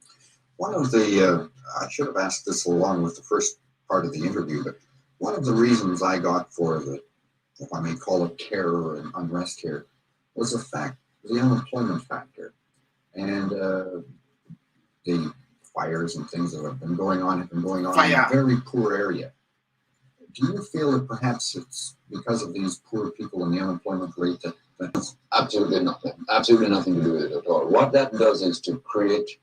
One of the, I should have asked this along with the first part of the interview, but one of the reasons I got for the, if I may call it terror and unrest here, was the unemployment factor. And the fires and things that have been going on in a very poor area. Do you feel that perhaps it's because of these poor people and the unemployment rate that's absolutely nothing to do with it at all? What that does is to create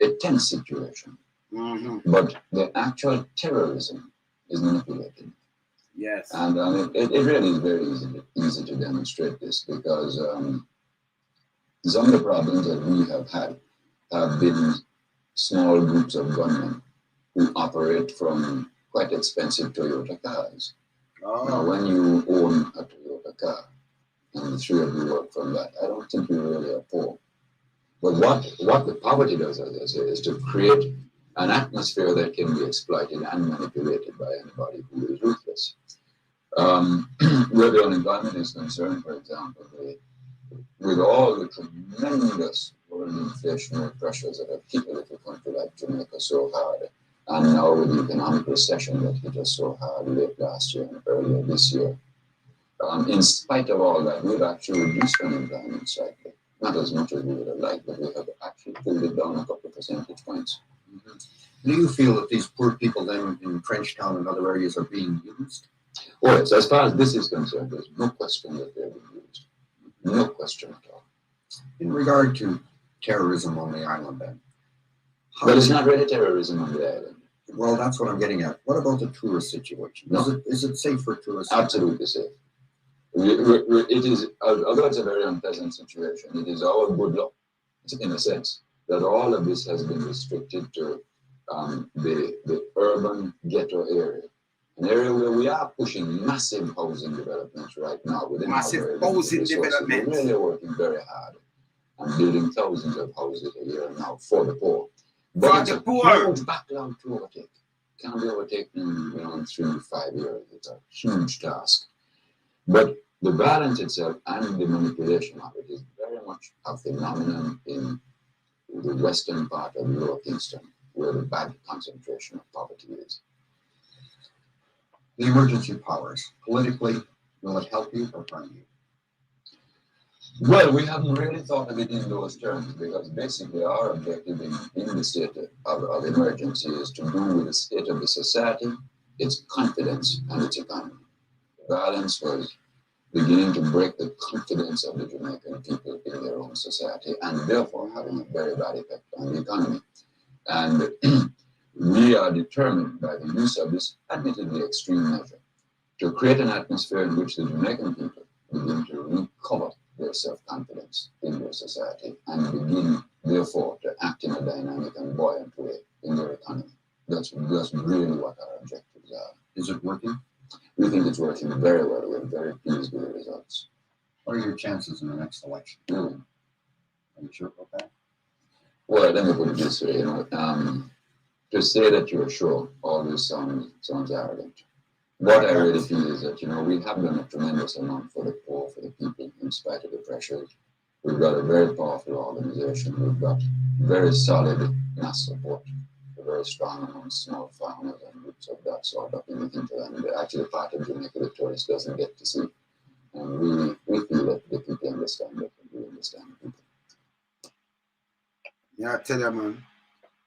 a tense situation. Mm-hmm. But the actual terrorism is manipulated. Yes. And it really is very easy to demonstrate this, because some of the problems that we have had have been small groups of gunmen who operate from quite expensive Toyota cars. Oh. Now, when you own a Toyota car, and the three of you work from that, I don't think you really are poor. But what the poverty does, as I say, is to create an atmosphere that can be exploited and manipulated by anybody who is ruthless. Where the unemployment is concerned, for example, with all the tremendous world inflationary pressures that have hit a little country like Jamaica so hard, and now with the economic recession that hit us so hard late last year and earlier this year, in spite of all that, we've actually reduced unemployment slightly. Not as much as we would have liked, but we have actually pulled it down a couple of percentage points. Mm-hmm. Do you feel that these poor people then in Frenchtown and other areas are being used? Oh, yes, as far as this is concerned, there's no question that they're being used. No question at all. In regard to terrorism on the island, then? But it's not really terrorism on the island. Well, that's what I'm getting at. What about the tourist situation? No. Is it safe for tourists? Absolutely safe. It is, although it's a very unpleasant situation, it is our good luck, in a sense, that all of this has been restricted to the urban ghetto area. An area where we are pushing massive housing developments right now. Massive housing developments. We're really working very hard and building thousands of houses a year now for the poor. But it's a huge backlog to overtake. Can't be overtaken in 3 to 5 years. It's a huge task. But the violence itself and the manipulation of it is very much a phenomenon in the western part of Lower Kingston, where the bad concentration of poverty is. The emergency powers, politically, will it help you or harm you? Well, we haven't really thought of it in those terms, because basically our objective in the state of emergency is to do with the state of the society, its confidence, and its economy. The violence was beginning to break the confidence of the Jamaican people in their own society, and therefore having a very bad effect on the economy. And we are determined by the use of this admittedly extreme measure to create an atmosphere in which the Jamaican people begin to recover their self-confidence in their society and begin, therefore, to act in a dynamic and buoyant way in their economy. That's really what our objectives are. Is it working? We think it's working very well. We're very pleased with the results. What are your chances in the next election? Are you sure about that? Well, let me put it this way, to say that you're sure always sounds arrogant. What I really feel is that, we have done a tremendous amount for the poor, for the people, in spite of the pressures. We've got a very powerful organization. We've got very solid mass support. We're very strong among small farmers and groups of that sort up in the hinterland. And actually part of Jamaica the tourist doesn't get to see. And we feel that the people understand that, and we understand the people. Yeah, I tell you, man.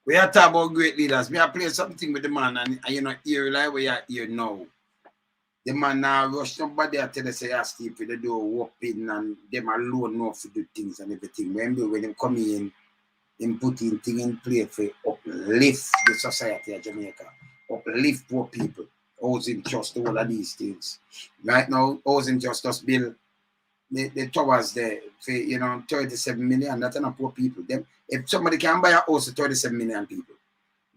We are talking about great leaders. Me I play something with the man, and hear like we are here now. The man now rush somebody until they say, Steve, they do whooping and them alone know to do things and everything. When they come in putting things in place for uplift the society of Jamaica, uplift poor people, housing trust, all of these things. Right now, housing justice bill, the towers there, for, 37 million, that's not poor people. Them, if somebody can buy a house for 37 million people,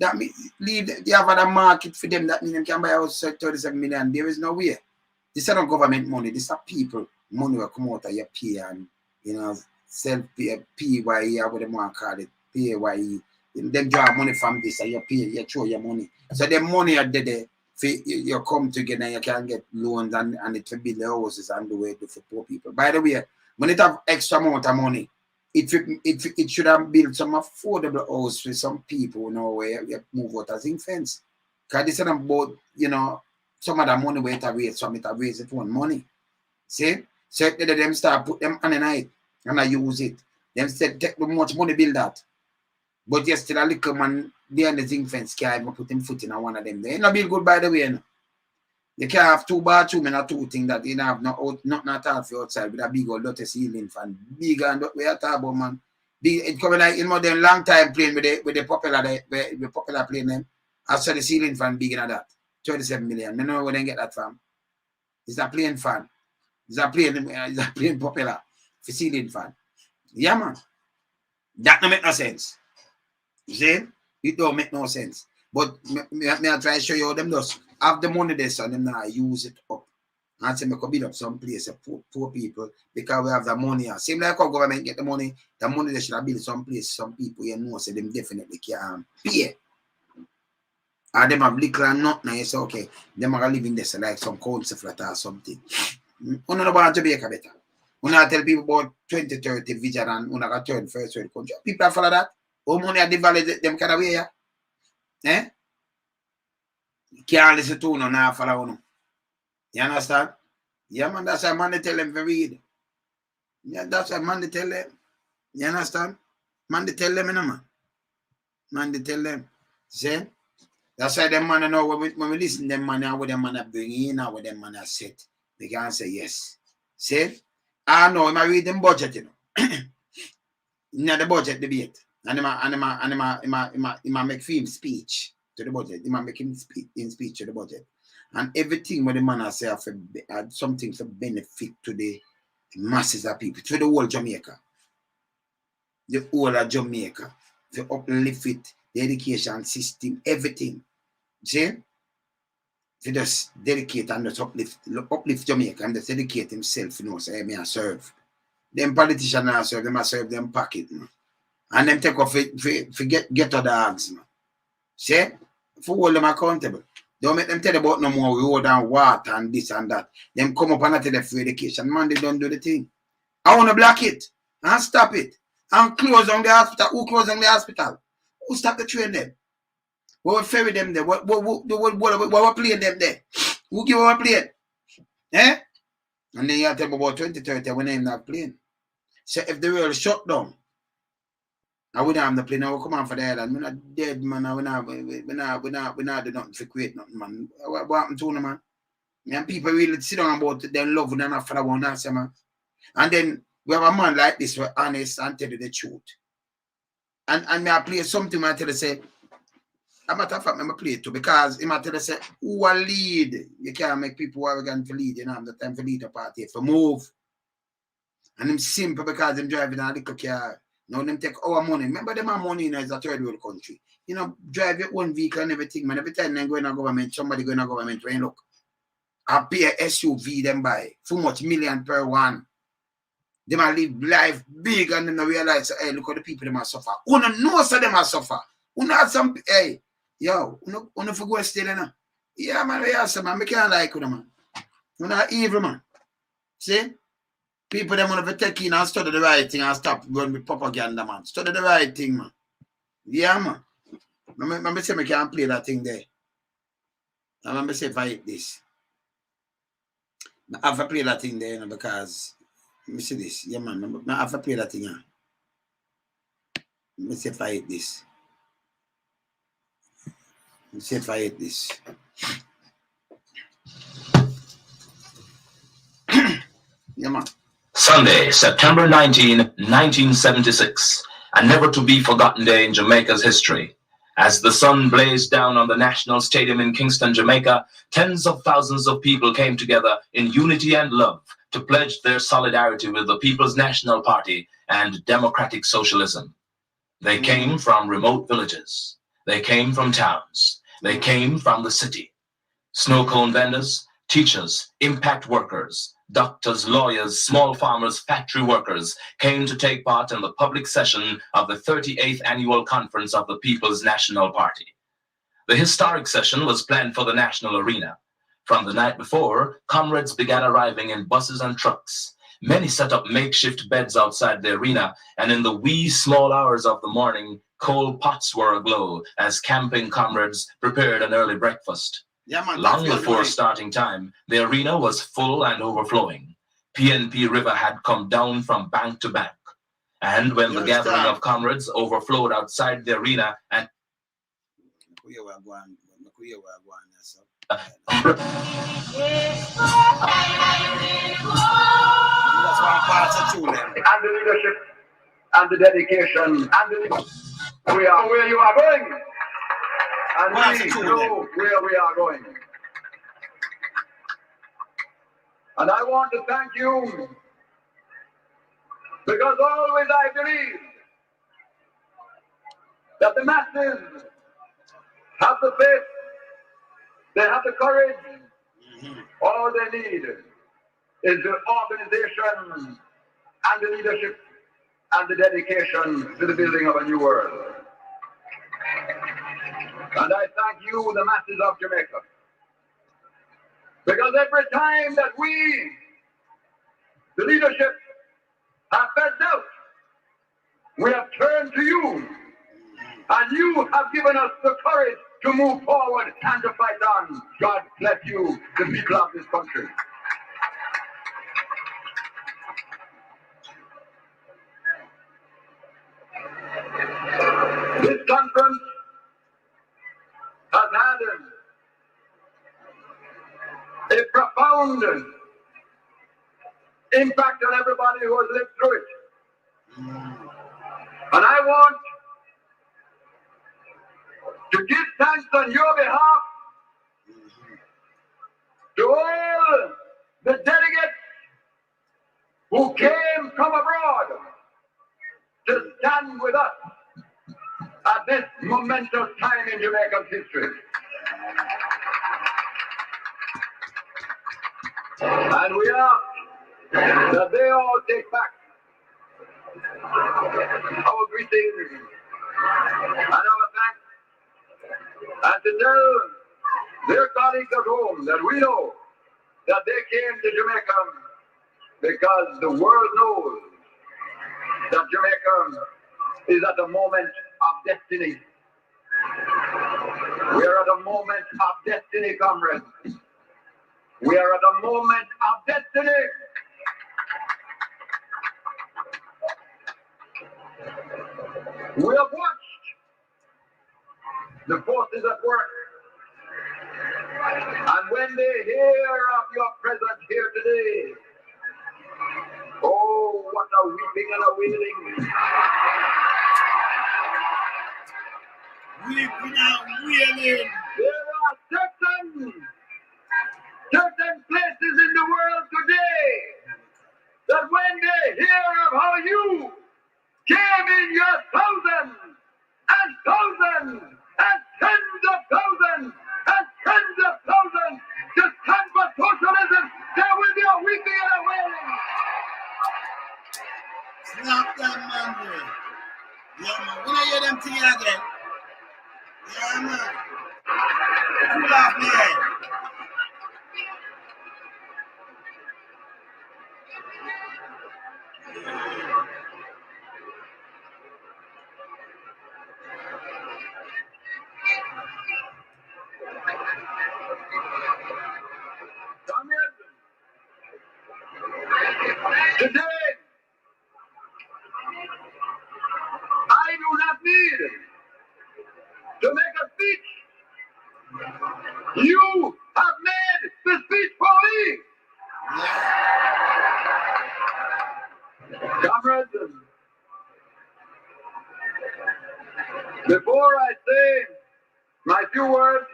that means they have a market for them, that means they can buy a house for 37 million. There is no way. This is not government money, this is people money will come out of your pay and, self-pay, PYE, or whatever you want to call it. PAYE, them draw money from this and you pay, you throw your money. So the money are there, you come together and you can get loans and it will build the houses and the way for poor people. By the way, when it have extra amount of money, it should have built some affordable house for some people, where you move out as in fence. Because this is about, some of the money where it have raised, some it have raised its own money. See? So them start put them on the night and I use it. Them said take much money build that. But yes, still a little man there on the zinc fence can't even put him foot in one of them. They ain't no build good by the way. No. You can't have 2 bathrooms and a 2 things that you don't have nothing at all for outside with a big old dirty ceiling fan. Big and we are talking about, man. Big, it coming like them long time playing with the popular plane them. I saw the ceiling fan big in that. 37 million. I know where they get that from. It's a plane fan. It's a plane popular for ceiling fan. Yeah, man. That don't make no sense. You see? It don't make no sense. But me I try to show you how them does have the money there, so them now use it up. And say me could build up some place for poor people because we have the money. Same like how government get the money they should have built some place, some people so them definitely can pay. And them have little and nothing, you say, okay, them are living there so like some council flat or something. You know about Jamaica better. When I tell people about 2030 vision and when I got turn first world country, people are follow that. How money are devalued them kind of way, yeah? Eh? Can't listen to no now follow no. You understand? Yeah, man, that's why man they tell them to read. Yeah, that's why man they tell them. You understand? Man they tell them, man. Man they tell them. See? That's why them man know when we listen to them man and what them man bring in and what them man set. They can say yes. See? I know I read them budget, the budget debate. And I make film speech to the budget. I make him speech to the budget. And everything what the man say have something to benefit to the masses of people, to the whole Jamaica. The whole of Jamaica. To uplift it, the education system, everything. See? To just dedicate and just uplift Jamaica and just educate himself, say, me I serve. Them politicians now serve, them I serve them pocket, man. And them take off for get the dogs, man. See? For hold them accountable. Don't make them tell about no more road and water and this and that. Them come up and tell them for education. Man, they don't do the thing. I want to block it and stop it and close on the hospital. Who close on the hospital? Who stop the train them? What ferry them there? What plane them there? Who give our plane? Eh? And then you tell me about 2030 when they're not plane. So if the world shut down, I wouldn't have the plane. I will come on for the island. We're not dead, man. We're not do nothing to create nothing, man. What happened to them, man? And people really sit down about their love and not for the one answer, man. And then we have a man like this, we're honest and tell you the truth. And me I play something, I tell you, say, I'm matter of fact, I play it too, because I tell you, say, who will lead? You can't make people who are going to lead, have the time to lead a party, for move. And them simple because them driving a little car. Now them take our money. Remember them have money as a third world country. Drive your own vehicle and everything, man. Every time they go in a government, somebody go in a government, when look, I pay a SUV them buy. For much million per one. They might live life big and then they realize, hey, look at the people that suffer. Who know so them suffer. Who not some, hey, yo, who for go stay there. Yeah, man, we have some, man. I can't like them, man. Who not evil, man. See? People them want to take in and study the right thing and stop going with propaganda, man. Study the right thing, man. Yeah, man. Remember say I can't play that thing there. I remember say if I hit this. I have to play that thing there, because let me see this. Yeah, man. I have to play that thing, yeah. Let me see if I hit this. Let me see if I hit this. Yeah, man. Sunday, September 19, 1976, a never-to-be-forgotten day in Jamaica's history. As the sun blazed down on the National Stadium in Kingston, Jamaica, tens of thousands of people came together in unity and love to pledge their solidarity with the People's National Party and democratic socialism. They came from remote villages. They came from towns. They came from the city. Snow cone vendors, teachers, impact workers, doctors, lawyers, small farmers, factory workers came to take part in the public session of the 38th Annual Conference of the People's National Party. The historic session was planned for the National Arena. From the night before, comrades began arriving in buses and trucks. Many set up makeshift beds outside the arena, and in the wee small hours of the morning, coal pots were aglow as camping comrades prepared an early breakfast. Yeah, man. Long before starting time, the arena was full and overflowing. PNP River had come down from bank to bank. And when the gathering of comrades overflowed outside the arena and and the leadership and the dedication and we are where you are going, and we know where we are going. And I want to thank you, because always I believe that the masses have the faith, they have the courage. All they need is the organization and the leadership and the dedication to the building of a new world. And I thank you, the masses of Jamaica, because every time that we, the leadership, have felt doubt, we have turned to you, and you have given us the courage to move forward and to fight on. God bless you, the people of this country. This conference has had a profound impact on everybody who has lived through it. And I want to give thanks on your behalf to all the delegates who came from abroad to stand with us at this momentous time in Jamaica's history. And we ask that they all take back our greetings and our thanks, and to tell their colleagues at home that we know that they came to Jamaica because the world knows that Jamaica is at a moment of destiny. We are at a moment of destiny, comrades. We are at a moment of destiny. We have watched the forces at work, and when they hear of your presence here today, oh, what a weeping and a wailing. Weeping and wailing. There are certain places in the world today that when they hear of how you came in your thousands and thousands and tens of thousands and tens of thousands to stand for socialism, there will be a weeping and a wailing. Snap them, Manley. Yeah, man. When I hear them things again, yeah, man. Cool off, man. Today, I do not need to make a speech. You have made the speech for me. Comrades, before I say my few words,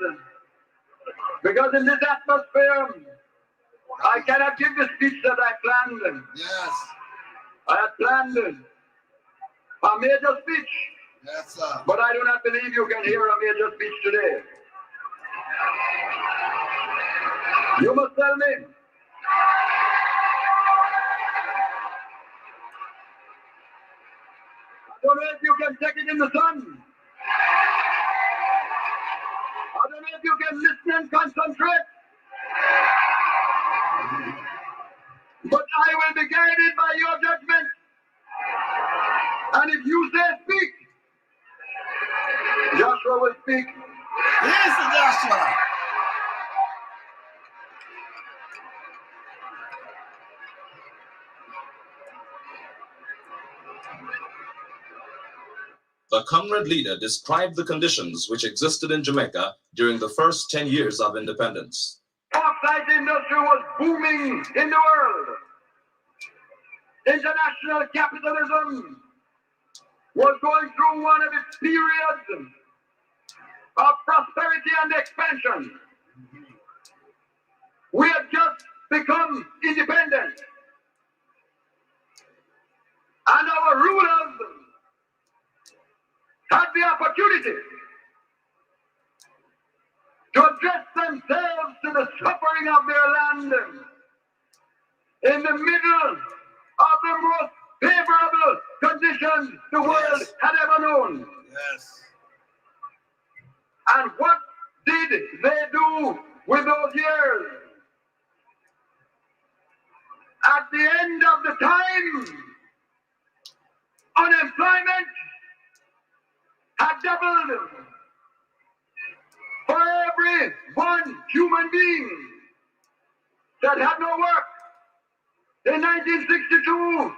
because in this atmosphere, I cannot give the speech that I planned. Yes. I had planned a major speech. Yes, sir. But I do not believe you can hear a major speech today. You must tell me. I don't know if you can take it in the sun. I don't know if you can listen and concentrate. But I will be guided by your judgment. And if you say speak, Joshua will speak. Yes, Joshua. The comrade leader described the conditions which existed in Jamaica during the first 10 years of independence. Bauxite industry was booming in the world. International capitalism was going through one of its periods of prosperity and expansion. We had just become independent. And our rulers had the opportunity to address themselves to the suffering of their land in the middle of the most favorable conditions the world had ever known. Yes. And what did they do with those years? At the end of the time, unemployment had doubled. For every one human being that had no work, in 1962,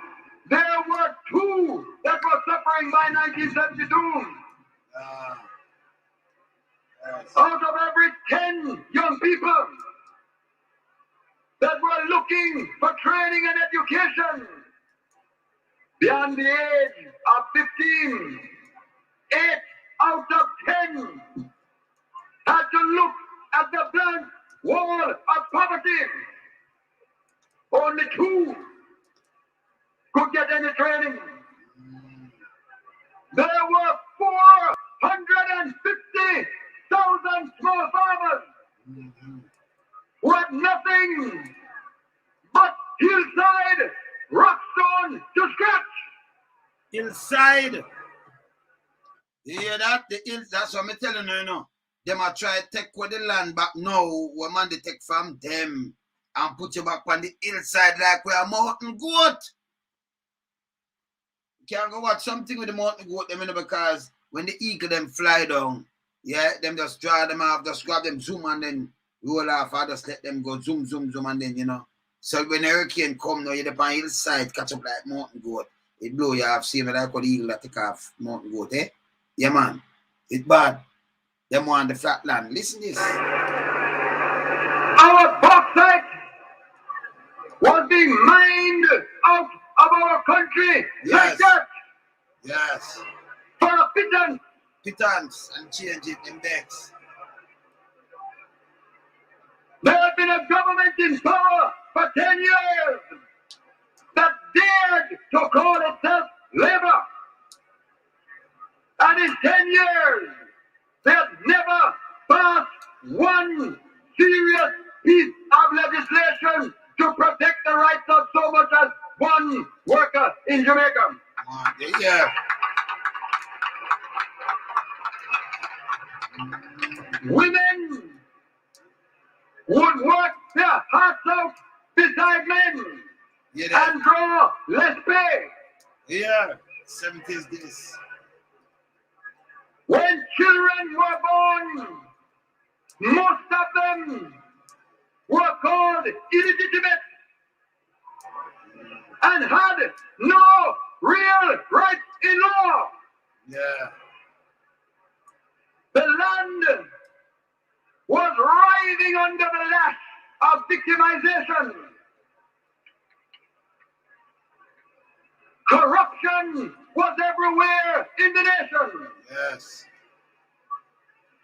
there were two that were suffering by 1972. Out of every 10 young people that were looking for training and education beyond the age of 15, 8 out of 10 had to look at the blank wall of poverty. Only 2 could get any training. There were 450,000 small farmers who had nothing but hillside rockstone to scratch. Hillside. You hear that? The hills, that's what I'm telling you now. Them are try to take with the land back now. What man they take from them and put you back on the hillside like we are mountain goat. You can't go watch something with the mountain goat them, you know, because when the eagle them fly down, yeah, them just draw them off, just grab them, zoom, and then roll off, or just let them go zoom, zoom, zoom, and then, you know. So when the hurricane come now, you're up on hillside, catch up like mountain goat. It blow you off, same like what the eagle that take off mountain goat, eh? Yeah, man. It's bad. Them want the flat land. Listen this. Our bauxite was being mined out of our country like that. Yes. For a pittance. Pittance and change it in decks. There had been a government in power for 10 years that dared to call itself Labour. And in 10 years, they had never passed one serious piece of legislation to protect the rights of so much as one worker in Jamaica. Yeah. Women would work their hearts out beside men and draw less pay. Yeah, 70s this. When children were born, most of them were called illegitimate and had no real rights in law. Yeah. The land was writhing under the lash of victimization. Corruption was everywhere in the nation. Yes.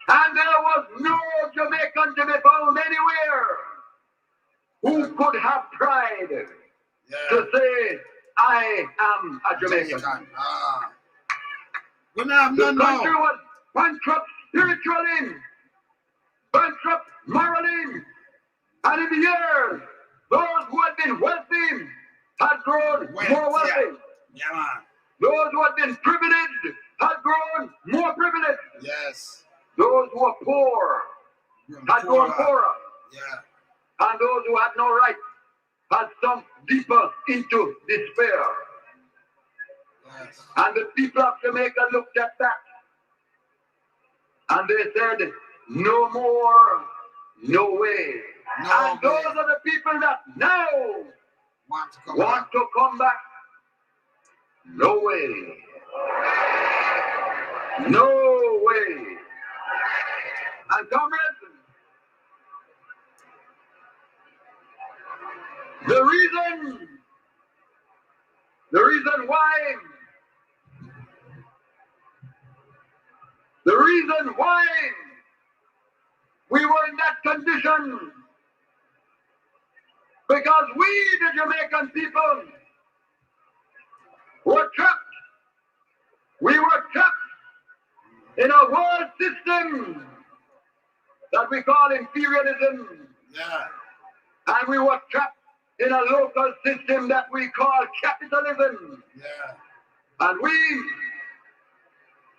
And there was no Jamaican to be found anywhere who could have pride to say, I am a Jamaican. We don't The have country was bankrupt spiritually, bankrupt morally, and in the years, those who had been wealthy had grown more wealthy. Yeah, man. Those who had been privileged had grown more privileged. Yes. Those who were poor had grown poorer. Yeah. And those who had no right had sunk deeper into despair. Yes. And the people of Jamaica looked at that and they said, no more, no way. And those are the people that now want to come back. No way. No way. And comrades, the reason why we were in that condition, because we, the Jamaican people, were trapped. We were trapped in a world system that we call imperialism. Yeah. And we were trapped in a local system that we call capitalism. Yeah. And we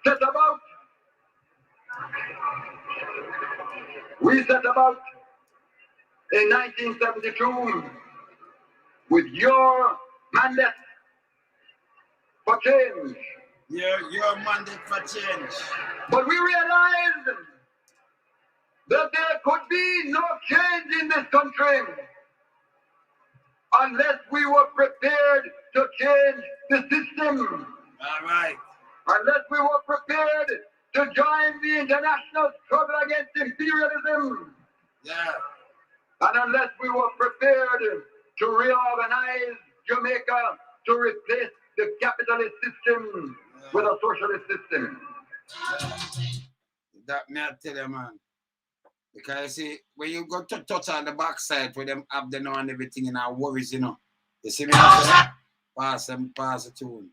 set about in 1972 with your mandate for change. Your mandate for change. But we realized that there could be no change in this country unless we were prepared to change the system. All right. Unless we were prepared to join the international struggle against imperialism. Yeah. And unless we were prepared to reorganize Jamaica to replace the capitalist system with a socialist system. That may I tell you, man. Because you see, when you go to touch on the backside where them have the know and everything in our worries, you know. You see me? Pass the tune.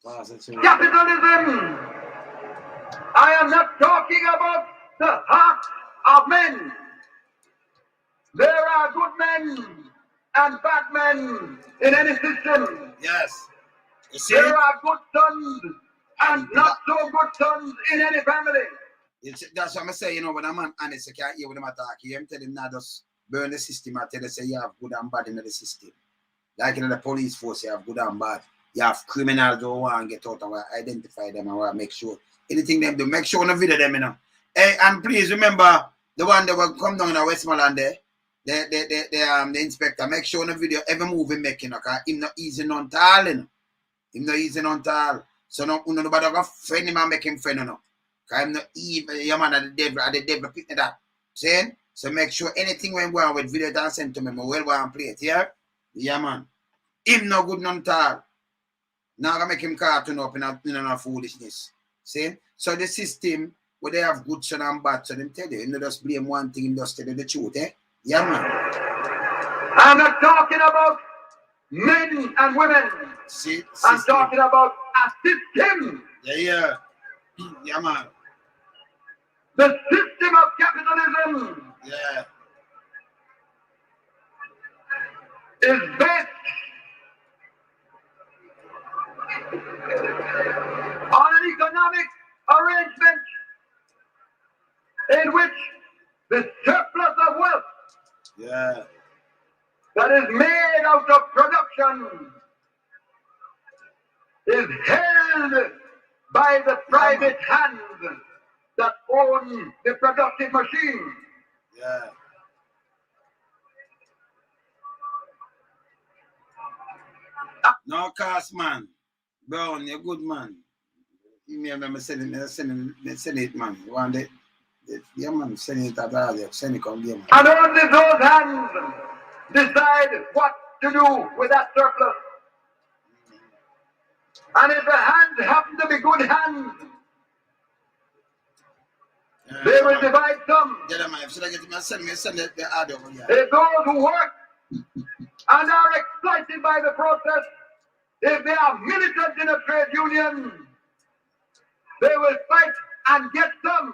Pass the tune. Capitalism! I am not talking about the hearts of men. There are good men and bad men in any system. Yes. You see? There are good sons and not so good sons in any family. That's what I'm saying, you know, when a man honest, you can't hear what I'm talking. You tell him not just burn the system, I tell you, say you have good and bad in the system. Like in the police force, you have good and bad. You have criminals who want to get out and identify them and make sure anything them do, make sure on the video them, you know. Hey, and please remember the one that will come down in Westmoreland there, the inspector, make sure on the video every move he making, because him not easy on tall, you know. Him not easy on tall. So nobody got friend him and make him friend, you know. Because I'm not evil, your man at the devil picking that. Saying? So make sure anything when go on with video and send to me, well go and play it, yeah? Yeah, man. Him no good none tall. Now I make him cartoon up in a foolishness. See? So the system where they have good son and bad son, them tell you, you just blame one thing, just tell you the truth, eh? Yeah, man. I'm not talking about men and women. See? I'm talking about a system. Yeah. Yeah, man. The system of capitalism. Yeah. Is based on an economic arrangement in which the surplus of wealth that is made out of production is held by the private hands that own the productive machine. Yeah. No cost, man. Brown, you're good, man. You remember sending it, man. One day, yeah, man, send it at all. Send it come here, man. And only those hands decide what to do with that surplus. And if the hands happen to be good hands, they will divide some. If those who work and are exploited by the process, if they are militants in a trade union, they will fight and get some.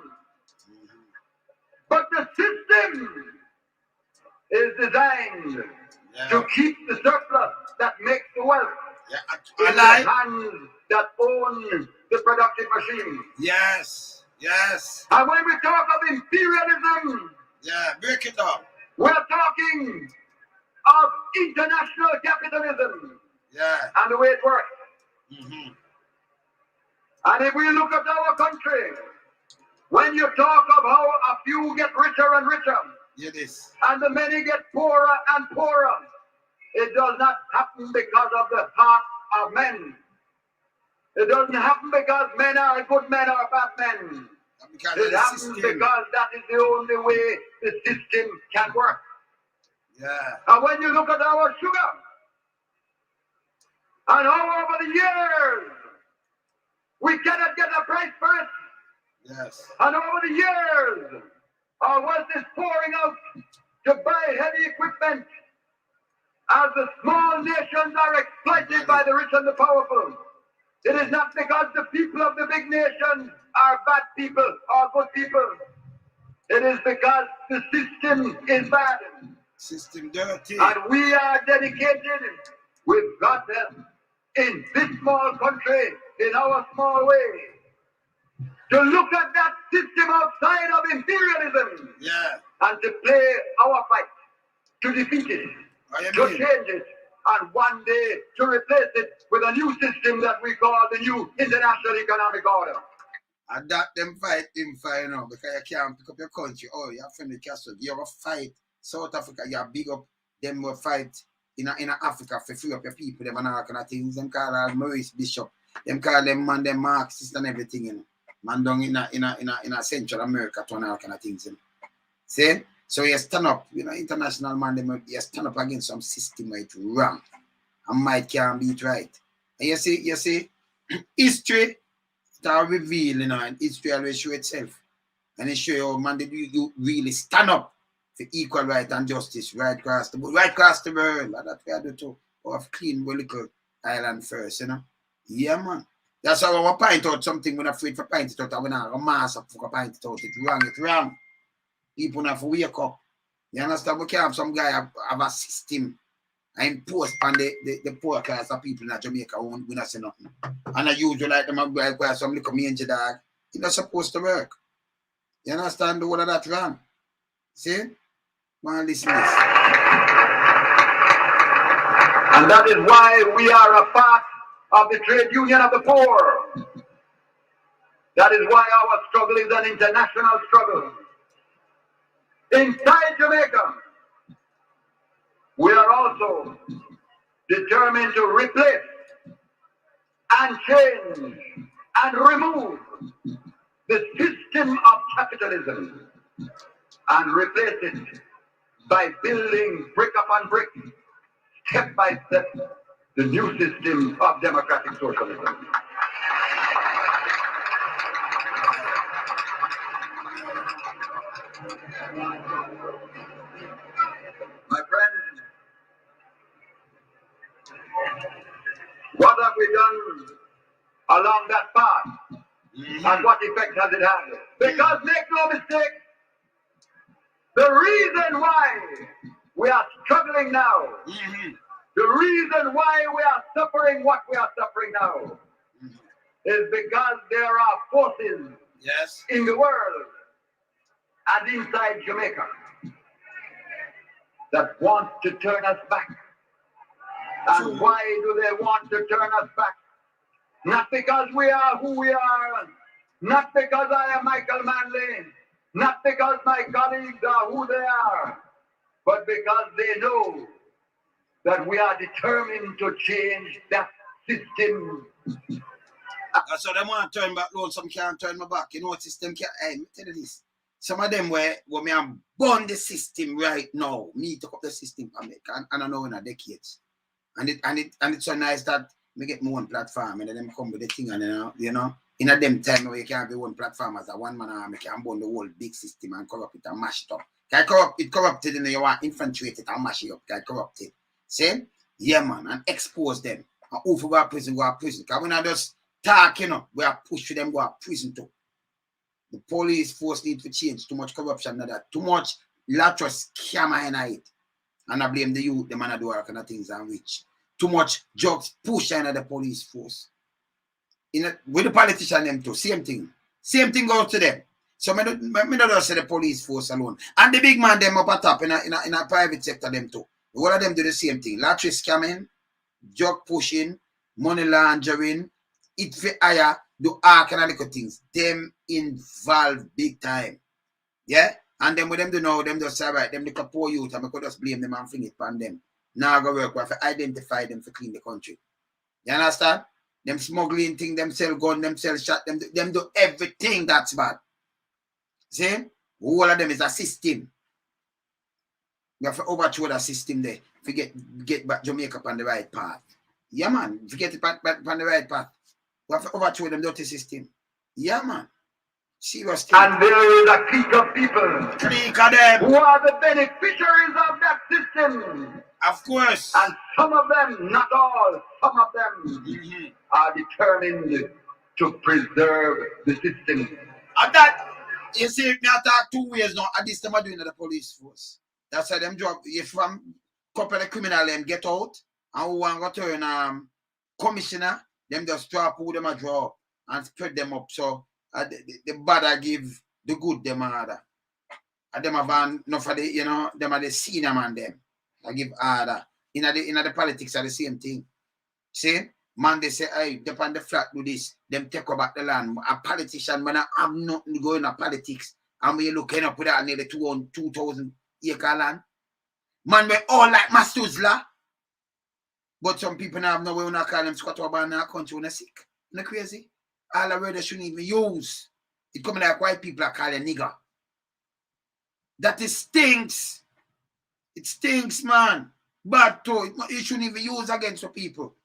But the system is designed to keep the surplus that makes the wealth in the hands that own the productive machine. Yes, yes. And when we talk of imperialism, Break it down. we're talking of international capitalism and the way it works. And if we look at our country, when you talk of how a few get richer and richer, and the many get poorer and poorer, it does not happen because of the heart of men. It doesn't happen because men are good men or bad men. It happens because that is the only way the system can work. And when you look at our sugar, and how over the years we cannot get a price for it, and over the years our wealth is pouring out to buy heavy equipment as the small nations are exploited by the rich and the powerful. It is not because the people of the big nations are bad people or good people. It is because the system is bad. System dirty. And we are dedicated with God's help in this small country, in our small way, to look at that system outside of imperialism and to play our fight to defeat it, to change it, and one day to replace it with a new system that we call the new international economic order. And that them fight him for, you know, because you can't pick up your country. Oh, you have friend the castle. You have a fight South Africa, you have big up them will fight in Africa for free up your people, them and all kind of things. Them call them Maurice Bishop. Them call them man, them Marxist and everything, you know. Man down in Central America to all kind of things, you know. See? So you stand up, you know, international man, you stand up against some system where it's wrong. And might can't be it right. And you see, history start reveal, you know, and history always show itself. And it show you, man, that you really stand up for equal right and justice right across the world. And that's what we do too. Of clean little island first, you know. Yeah, man. That's how I want to point out something when I'm afraid for point it out. I want to mass up for point it out. It's wrong. People have to wake up. You understand? We can't have some guy have a system and impose on the poor class of people in Jamaica who we not say nothing. And I usually like them have some little mangy dog. It's not supposed to work. You understand? The whole of that wrong. See? Man, listen to this. And that is why we are a part of the trade union of the poor. That is why our struggle is an international struggle. Inside Jamaica, we are also determined to replace and change and remove the system of capitalism and replace it by building brick upon brick, step by step, the new system of democratic socialism. My friends, what have we done along that path? And what effect has it had? Because make no mistake, the reason why we are struggling now, the reason why we are suffering what we are suffering now, is because there are forces in the world and inside Jamaica that want to turn us back. And why do they want to turn us back? Not because we are who we are, not because I am Michael Manley, not because my colleagues are who they are, but because they know that we are determined to change that system. So they want to turn back road, some can't turn my back. You know what system can't, hey, me tell you this. Some of them where me am burn the system right now. Me took up the system for me, and I know in a decades. And it's so nice that me get my own platform and then them come with the thing and in a them time where you can't be one platform as a one man army, can burn the whole big system and corrupt it and mash it up. Can corrupted and you want to infiltrate it and mash it up. Can corrupt it. See? Yeah, man, and expose them. And who for go to prison, go to prison. Because we're not just talking, we are push for them go to prison too. The police force need to change. Too much corruption, that. Too much latrous scammer in it. And I blame the youth, the man that do all kind of things and rich. Too much drugs push into the police force. With the politician them too, same thing. Same thing goes to them. So me don't say the police force alone. And the big man them up at top in a private sector them too. All of them do the same thing. Lottery scamming, drug pushing, money laundering, it for hire, do all kind of little things. Them involved big time. Yeah? And then with them do know, them just say right, them the poor youth and we could just blame them and fling it on them. Now go work, we have to identify them to clean the country. You understand? Them smuggling thing, them sell gun, them sell shot, them do everything that's bad. See? All of them is a system. You have to overthrow that system there. Get back Jamaica on the right path. Yeah, man. Forget it on the right path. You have to overthrow them dirty system. Yeah, man. Serious thing. And there is a clique of people. Clique of them. Who are the beneficiaries of that system. Of course. And some of them, not all, some of them are determined to preserve the system. And that, you see, me attack 2 ways now, at this time I'm doing the police force. That's why them job, if from couple of criminal them get out, and who want to turn commissioner, them just drop who them a draw and spread them up. So the bad I give, the good them other. And them have enough of the, them are the senior man them. I give order. In the politics are the same thing. See? Man, they say, hey, they on the flat do this, them take over the land. A politician, when I have nothing going to politics, and we looking up with that nearly 2,000 acre land. Man, we all like Mastuzla. But some people now have no way when I call them squat over in our country when they're sick. Isn't that crazy? All the words they shouldn't even use. It coming like white people are calling nigger. That it stinks. It stinks, man. Bad too. You shouldn't even use against the people.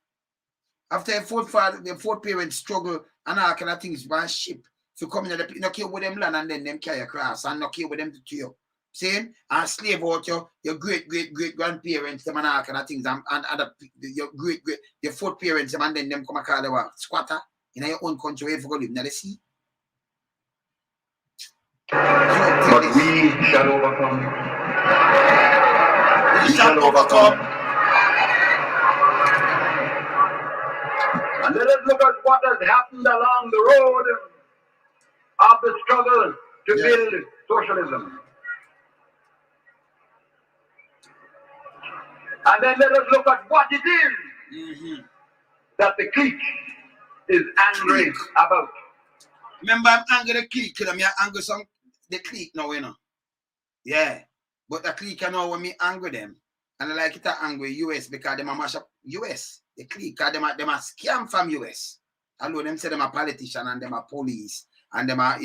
After the fourth parents struggle and all kind of things by ship. If you come in the not care with them land and then them carry across and not care with them to you. See? And slave out your great grandparents, them and all kind of things, and other your fourth parents, them and then them come and call the squatter in your own country where you go live. Now they see. But we shall overcome. We shall overcome. And let us look at what has happened along the road of the struggle to build socialism. And then let us look at what it is that the clique is angry about. Remember, I'm angry the clique, I'm angry the clique now, Yeah. But the clique, when me angry them, and I like it angry US because they mash up US. The clique, because them are scam from US. Although them say them are politician and them are police and them are,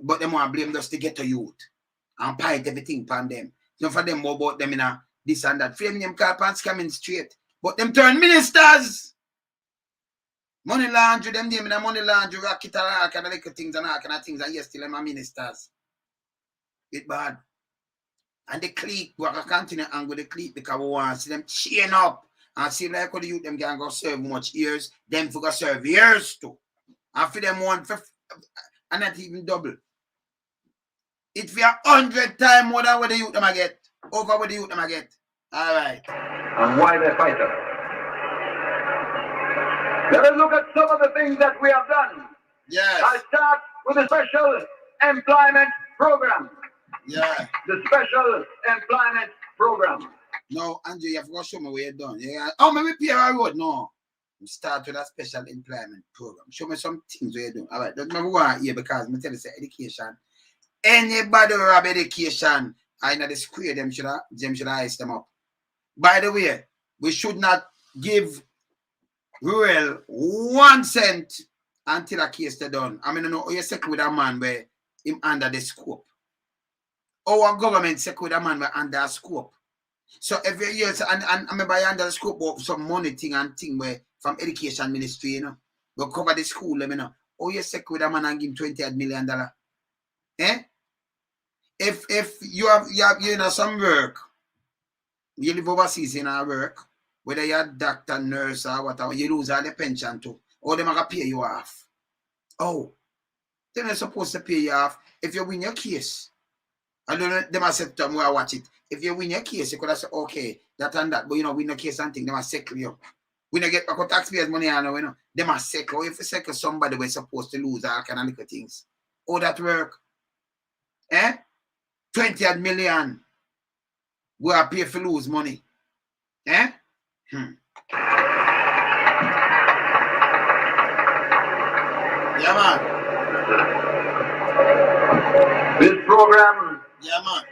but them want to blame just to get to youth and fight everything upon them. Not for them more about them in this and that. Frame them car pants coming straight. But them turn ministers. Money laundry, them name in a money laundry, racket and all kind of little things and all kind of things, and yes, still them are ministers. It's bad. And the clique, we are continue and with the clique because we want to see them chain up. And see like how the youth them can go serve much years, them for go serve years too. And for them one for and not even double. It be 100 times more than what the youth them I get. Over what the youth them I get. Alright. And why they fight us. Let us look at some of the things that we have done. Yes. I start with the special employment program. Yeah. The special employment program. No, Andrew, you have to show me where you're done. Yeah. Oh, maybe repair a road. No. You start with a special employment program. Show me some things where you're doing. All right. Don't remember going here because I'm telling you, education. Anybody who have education, I know the square, them should ice them up. By the way, we should not give rural 1 cent until a case is done. I mean, you're sick with a man where him under the scope. Our government sick with a man where under scope. So every year, and I remember I under the scope of some money thing and thing where from education ministry, you know. Go cover the school, you know. Oh, you sick with a man and give him $20 million. Eh? If you have you know some work, you live overseas in our work, whether you're a doctor, nurse, or whatever, you lose all the pension too. Or they're gonna pay you off. Oh, they're not supposed to pay you off if you win your case. I don't know, they must say to them where I watch it. If you win your case, you could have said, okay, that and that, but you know, win the case and thing, they must settle you. We don't get back taxpayers' money, you know, they must settle. If you settle somebody, we're supposed to lose all kind of little things. Oh, that work. Eh? 20 million. We are paid for lose money. Eh? Yeah, man. This program Yeah, man.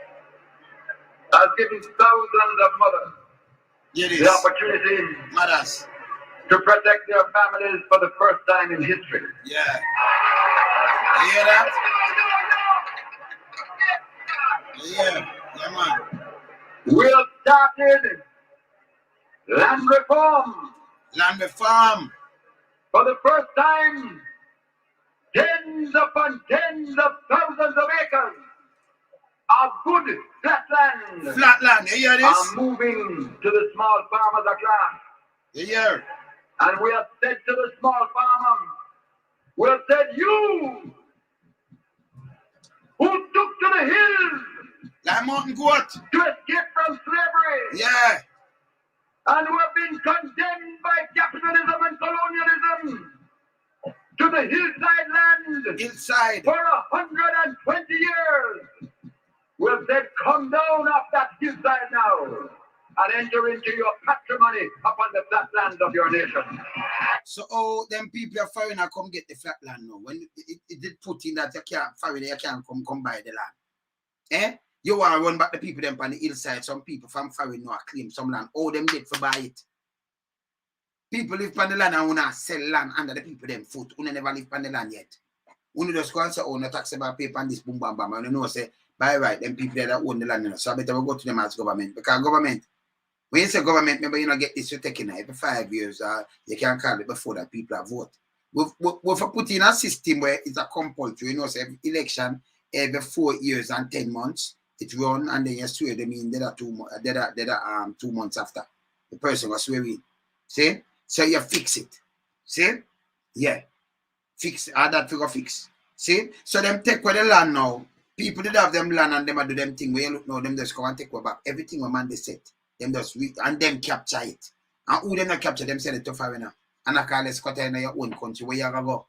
has given thousands of mothers the opportunity mothers to protect their families for the first time in history. Yeah. You hear that? Yeah, man. We have started land reform. Land reform. For the first time, tens upon tens of thousands of acres of good flatland. Flatland, you hear this? Are moving to the small farmers at last. You hear? And we have said to the small farmer, we have said, you who took to the hills like mountain goat to escape from slavery. Yeah. And who have been condemned by capitalism and colonialism to the hillside land. Hillside. For 120 years. We have said, come down off that hillside now and enter into your patrimony upon the flat land of your nation. So, them people are foreigner come get the flat land now. When it did put in that you can't foreigner, you can't come buy the land. Eh? You want to run back the people them on the hillside. Some people from foreign now claim some land. All them get for buy it. People live on the land and wanna sell land under the people them foot. Who never live on the land yet. Who just go and say, oh, no taxable paper and this boom bam bam. And you know say, by right, them people that own the land, you know, so I better go to them as government. Because government, when you say government, remember you know get this, you're taking it every 5 years, you can call it before that people have vote. We've put in a system where it's a compulsory, you know, so every election, every 4 years and 10 months, it run and then you swear them in, they are 2 months after. The person was swearing. See? So you fix it. See? Yeah. Fix all that figure fix. See? So them take away the land now. People did have them land and them do them thing where you look now, them just come and take away back. Everything a man they set. Them just read and them capture it. And who them not capture them send it to foreigner. And I call it squatter in your own country where you gonna go.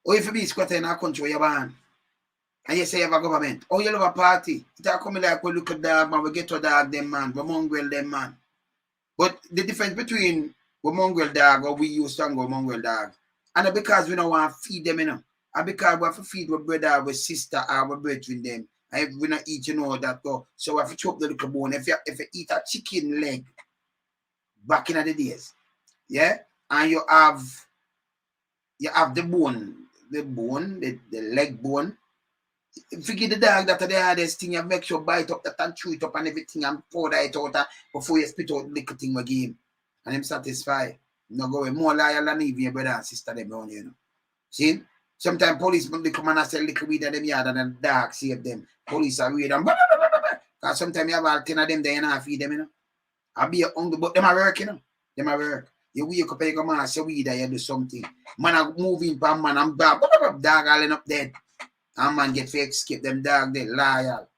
Or if you be squatter in a country where you're born. And you say you have a government. Oh, you love a party. It's coming like we look at dog man, we get to dog them man, we mongrel them man. But the difference between we mongrel dog or we use to go mongrel dog. And because we don't want to feed them, you know. And because we have to feed our brother, our sister, our brethren them. And we not eat, you know, that go. So we have to chop the little bone. If you eat a chicken leg back in the days, yeah, and you have the bone, the leg bone. If you give the dog that the hardest thing, you make sure bite up that and chew it up and everything and powder it out before you spit out the little thing again. And I'm satisfied. No go away. More loyal than even your brother and sister them around you know. See? Sometimes police they come and sell little weed at them yard and the dog save them. Police are weird and because sometimes you have all 10 of them there and I feed them, you know. I'll be hungry, but them are work, you know. Them are work. You wake up and you come and say weed and you do something. Man are moving by man and dog all end up dead. And man get fake escape them dog they loyal.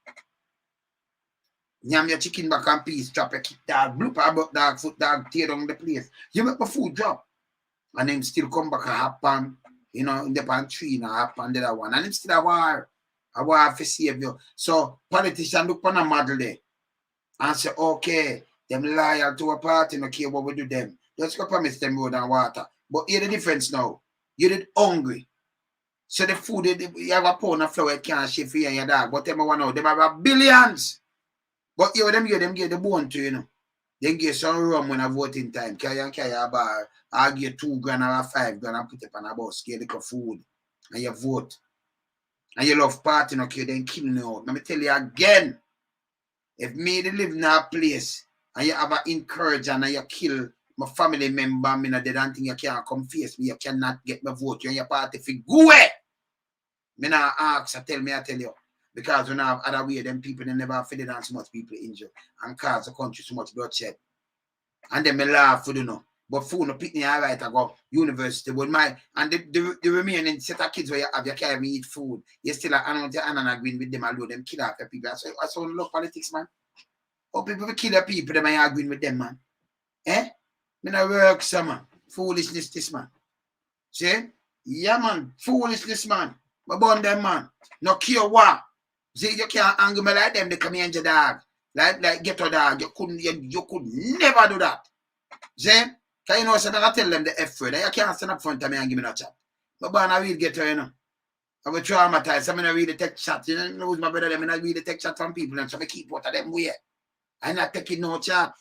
Yam your chicken back and peace, drop a kick dog, bloop about dog, foot dog, tear down the place. You make my food drop. And then still come back and happen, you know, in the pan tree and happen the other one. And it's still a war for save you. So politicians look on a model there and say, okay, them loyal to a party, no care what we do them. Just go promise them road and water. But here's the difference now. You did hungry. So the food, you have a pound of flour, it can't ship for you and your dog. But them one out, them have billions. But you them give the bone to you know. They give some rum when a voting time. Carry a bar. I'll give 2 grand or 5 grand and put it on a bus, get little food. And you vote. And you love partying, okay, then killing you out. Let me tell you again. If me live in a place and you have a encourage and you kill my family member, me not dead and thing, you can't come face me, you cannot get my vote, you and your party fi go away. Me not ask, I tell you. Because when I have other way, them people they never fed on so much people injured and cause the country so much bloodshed. And then me laugh for you know. But fool no pick me all right, I go university with my and the remaining set of kids where you have you carry me eat food. You still and agreeing with them alone, them kill off the people. I saw look politics, man. Oh, people kill the people, them I agreeing with them, man. Eh? Me not work, sir, man. Foolishness, this man. See? Yeah, man. Foolishness, man. But burn them, man. No care what. See, you can't anger me like them, they come here and your dog. Like ghetto dog. You could never do that. See? Can you know, so I tell them the F word. You can't stand up front of me and give me no chat. But I will get her, you know. I will traumatize. I mean, really take chat. You know who's my brother? I mean, I really take chat from people and so I keep out of them way. I'm not taking no chat.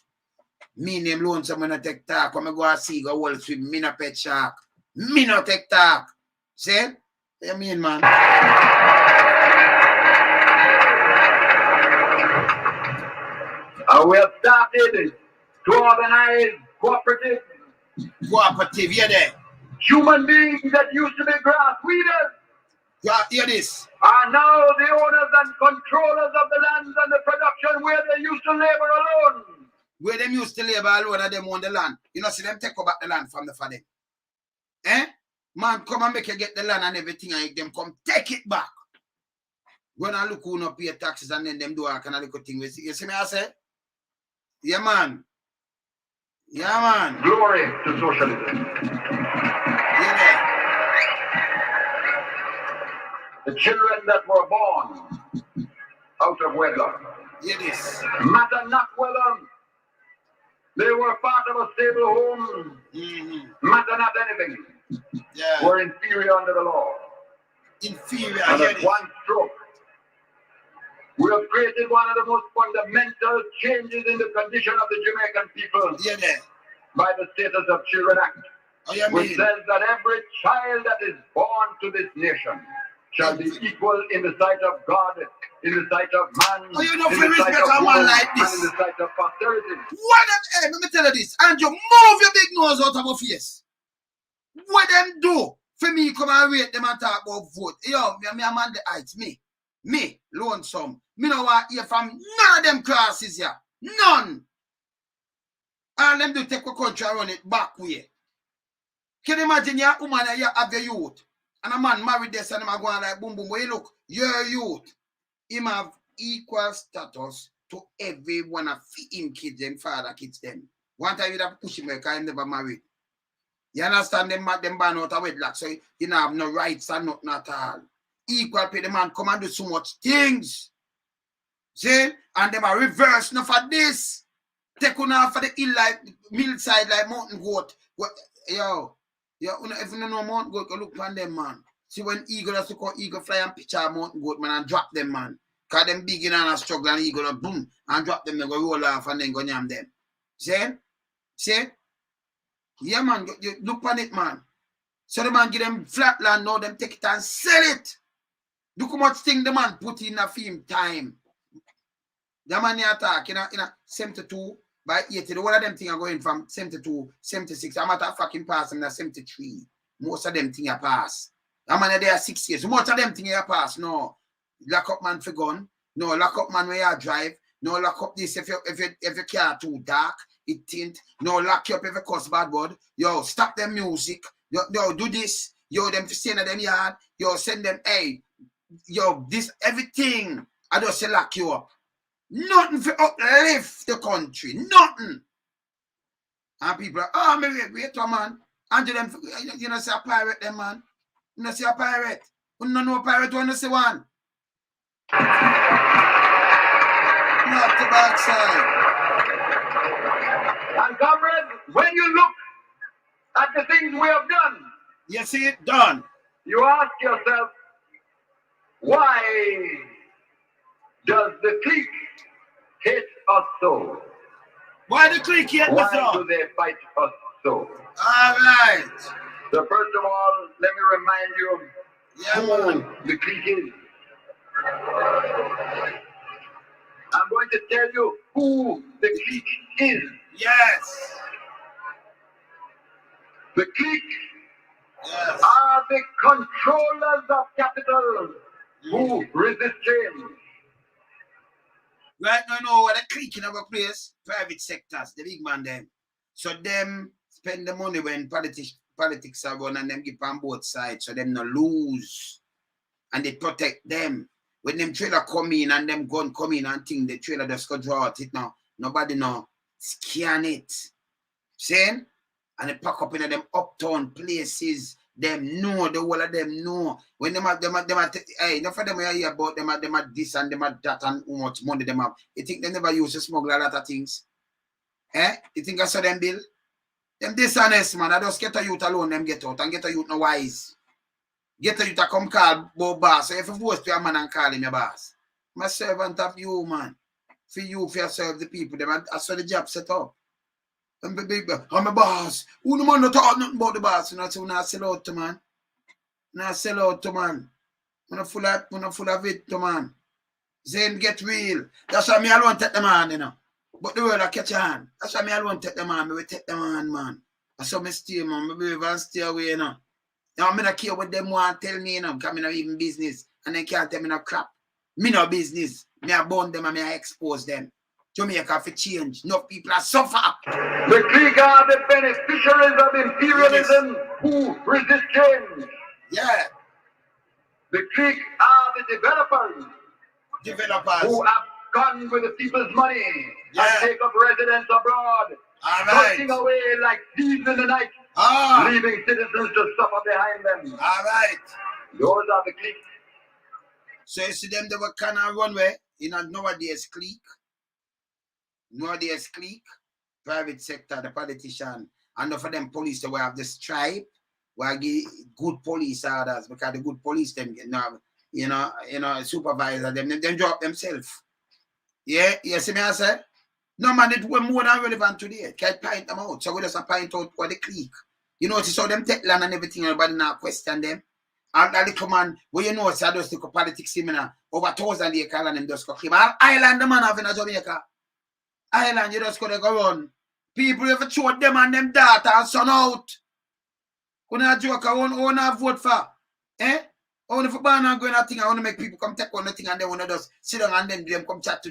Me name loan someone I take talk. When I go and see go wall swim, me no pet shark. Me no take talk. See? What you mean, man? We have started to organize cooperative. Cooperative, yeah there. Human beings that used to be grass weeders Yeah, hear this. are now the owners and controllers of the lands and the production where they used to labor alone. Where them used to labor alone and them own the land. You know, see them take over the land from the father. Eh? Man, come and make you get the land and everything and them come take it back. When I look who not pay taxes and then them do a kind of little thing. You see me I say? Yeah, man. Yeah, man. Glory to socialism. Yeah, The children that were born out of wedlock yeah, this. matter not whether they were part of a stable home, matter not anything, Yeah. were inferior under the law. Inferior, And yeah, at this. one stroke, we have created one of the most fundamental changes in the condition of the Jamaican people Yeah, there. by the Status of Children Act, Oh, you which mean? says that every child that is born to this nation shall be equal in the sight of God, in the sight of man, Oh, you know, in for the sight respect of a man woman, like and this. in the sight of posterity. What them, hey, let me tell you this. And you move your big nose out of your face. What them do? For me, come and rate them and talk about vote. Yo, me a man the heights. Me, lonesome. Me no want hear from none of them classes here. None. All them do take a country and run it back way. Can you imagine your woman and you have your youth? And a man married this and him going like boom boom. But you look, your youth, him have equal status to every one of him kids, them father kids them. One time you have to push him because he never married. You understand them born out of wedlock, so you don't have no rights and nothing at all. Equal pay the man come and do so much things. See? And them are reverse enough for this. Take on off for the hill like mill side like mountain goat. What yo, if you don't know mountain goat, go look on them, man. See when eagle has to call eagle fly and picture a mountain goat, man, and drop them, man. Cause them big in and a struggle and eagle and boom and drop them, they go roll off and then go yam them. See? Yeah, man, you look on it, man. So the man give them flat land, now them take it and sell it. Look how much thing the man put in a film time. The man here attack in a 72 by 80. The one of them things are going from 72, 76. I'm at a fucking pass in a 73. Most of them things are pass. The man there 6 years. Most of them things are pass. No. Lock up man for gun. No, lock up man where you drive. No, lock up this if your car too dark. It tint. No, lock you up if you cuss bad word. Yo, stop them music. Yo, do this. Yo, them to stay in them yard. Yo, send them, hey, yo, this, everything. I just say lock you up. Nothing for uplift the country. Nothing. And people are, oh, wait, man. And them, you know, say a pirate, them, man. You know, say a pirate. You don't know a pirate, you know, say one. Not the backside. And comrades, when you look at the things we have done, you see it done. You ask yourself, why does the clique hate us so? Why the clique hate us so? Why do they fight us so? All right. So first of all, let me remind you who the clique is. I'm going to tell you who the clique is. Yes. The clique are the controllers of capital who resist change. Right now, what the clique in our place, private sectors, the big man them. So them spend the money when politics are run and them give on both sides, so them no lose. And they protect them. When them trailer come in and them gun come in and think the trailer just go draw it now. Nobody no scan it. Saying? And they pack up in them uptown places. Them know, the whole of them know. When them hey, enough of them hear about them are this and them are that and how much money them have. You think they never used to smuggle a lot of things? Eh? You think I saw them bill? Them dishonest, man. I just get a youth alone, them get out and get a youth no wise. Get a youth to come call boss. So if you vote for a man and call him your boss. I'm a servant of you, man. For you, for you serve the people. Them I saw the job set up. I'm a boss. Who no man not talk nothing about the boss? You know, so I sell out to man. Now sell out to man. When full of it to man. Then get real. That's why me alone take the man, you know. But the world I catch on. That's why me alone take the man. Me will take the man. That's how me stay, man. Me will even stay away, you know. Now me not care what them want tell me, you know, because me not even business. And they can't tell me no crap. Me no business. Me I burn them and me I expose them. Jamaica for change. No people are suffer. The clique are the beneficiaries of imperialism who resist change. Yeah. The clique are the developers who have gone with the people's money and take up residence abroad, rushing away like thieves in the night, leaving citizens to suffer behind them. All right. Those are the clique. So you see them, they were kind of runway. You know, nowadays clique. Nowadays clique. Private sector, the politician, and for them police, they will have the stripe, where give good police orders, because the good police, them, you know, supervisor, them drop themselves. Yeah, you see me, I say? No, man, it was more than relevant today. Can't point them out. So we just point out what the clique. You notice how them take land and everything, everybody now question them. And that little man, well, you know, it's just like a politics seminar, over 1,000 acres and them just go claim. Island, the man have in Jamaica. Island, you just gotta go run. People have throw them and them daughter and son out. When I joke, I want to vote for. Eh? I want to ban and go in a thing. I want to make people come take on the thing and they want to just sit down and then them come chat to.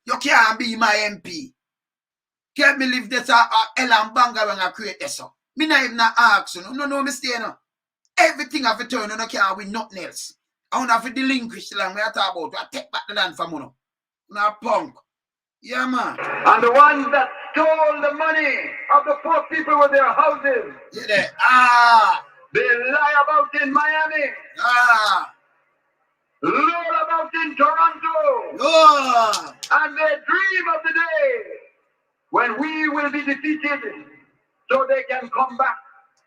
You can't be my MP. Can't believe this Elan Banga when I create this. Me not even ask you. No, mistake. No. Everything I have to turn on, I can't win nothing else. I want to have to delinquish the land we are talking about. I take back the land from you. Now punk. Yeah, man. And the ones that stole the money of the poor people with their houses. Yeah, they lie about in Miami. Lie about in Toronto. And they dream of the day when we will be defeated so they can come back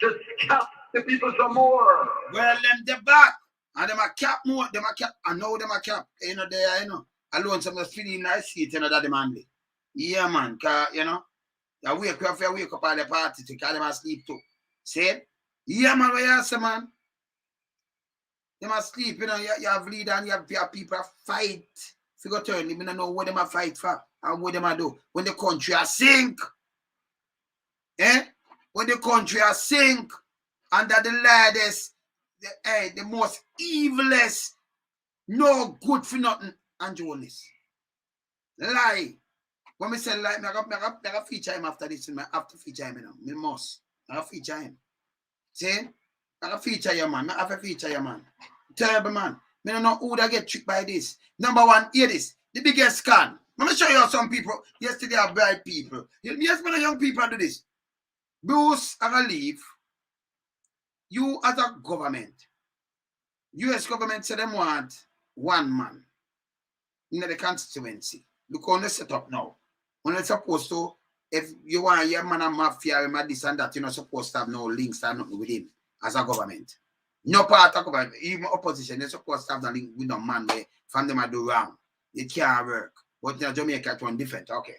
to scalp the people some more. Well, them the back. And them a cap more. Them a cap. I know them a cap. You know, they you know. Alone, some of feeling nice seat, you know, that Manley. Yeah, man, because, you know, you wake up at the party to carry them sleep too. See? Yeah, man, what you say, man? They must sleep, you know, you have leader and you have people fight. If you go turn, you don't know what them a fight for and what them a do. When the country a sink, when the country a sink, under the latest, the most evilest, no good for nothing. And Jonas. Lie. When we say lie, I got feature him after this. I have to feature him, you know. Me must. I have to feature him. See? I have to feature your man. I have to feature your man. Terrible man. I don't know who that get tricked by this. Number one, hear this. The biggest scam. Let me show you some people. Yesterday are bright people. Yes, many young people do this. Bruce, I gonna leave. You as a government. US government say them want one man in the constituency. Look on the setup now. When it's supposed to, if you want your man and mafia and this and that, you're not supposed to have no links or nothing with him as a government. No part of government, even opposition, they're supposed to have the link with no man where from them I do wrong. It can't work. But in Jamaica, it's one different. Okay.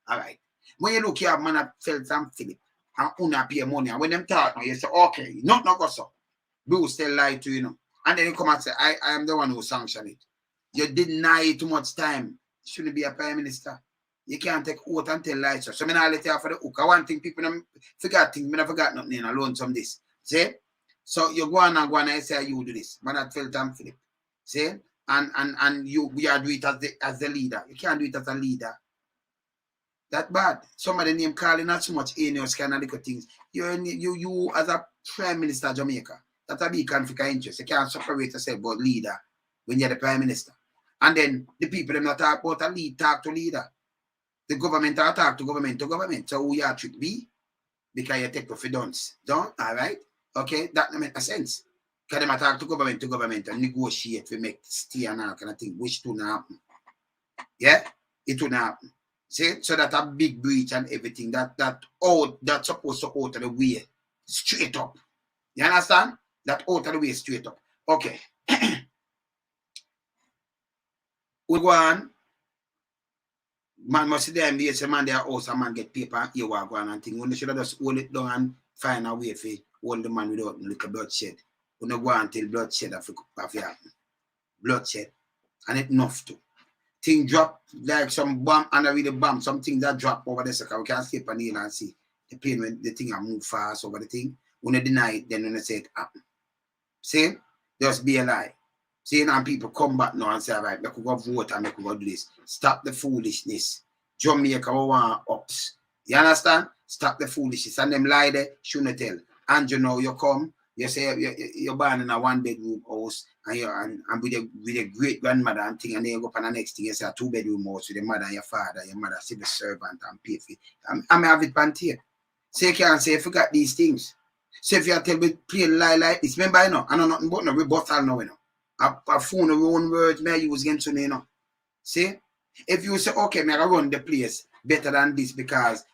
All right. When you look here, man, I felt some Philip and una pay money. And when them talk, you say, okay, not go so. Bruce still lie to you know. And then you come and say, I am the one who sanctioned it. You deny it too much time. Shouldn't be a prime minister. You can't take out and tell lies. So I not let you off for the hook. I want thing people forgot things. I forgot nothing in alone some this. See? So you go on and say you do this. Man, I felt and flip. See? And you are do it as the leader. You can't do it as a leader. That bad. Somebody name calling not so much in your kind of little things. You as a Prime Minister of Jamaica, that's a big conflict of interest. You can't separate yourself about leader when you're the Prime Minister. And then the people them not talk about a lead, talk to leader. The government talk to government. So who you are should be? Because you take off your dunce. Don't? Alright? Okay, that don't make sense. Because them talk to government and negotiate to make stay and all kind of thing, which do not happen. Yeah? It will not happen. See? So that a big breach and everything that's supposed to out of the way straight up. You understand? That out of the way straight up. Okay. We go on. Man must see them be a man their house and man get paper you walk on and thing. When they should have just hold it down and find a way for hold the man without little bloodshed. When they go until bloodshed have happen. Bloodshed. And it enough to. Thing drop like some bomb and I read the bomb, some things that drop over there so we can sleep on the and see the pain when the thing move fast over the thing. When they deny it, then when they say it happen. See? Just be a lie. See, now people come back now and say, all right, we could go vote and we could go do this. Stop the foolishness. Jamaica want ups. You understand? Stop the foolishness. And them lie there, shouldn't tell. And you know, you come, you say you're born in a one-bedroom house and with a great grandmother and thing, and then you go up on the next thing, you say a two-bedroom house with your mother and your father, your mother civil servant and pay for it. I may have it on tape. So you can't say, forgot these things. So if you tell me play a lie like this, remember, you know, I know nothing but no rebuttal now, you know. I phone the wrong words may I use against me, you know. See? If you say, okay, may I run the place better than this because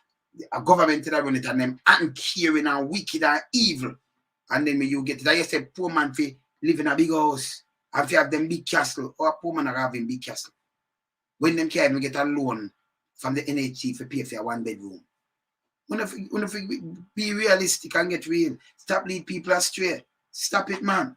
a government that run it and them uncaring and wicked and evil. And then you get it. I say poor man fi live in a big house. And fi have them big castle. Or a poor man are having big castle. When them can get a loan from the NHG for pay for a one bedroom. When if be realistic and get real. Stop lead people astray. Stop it, man.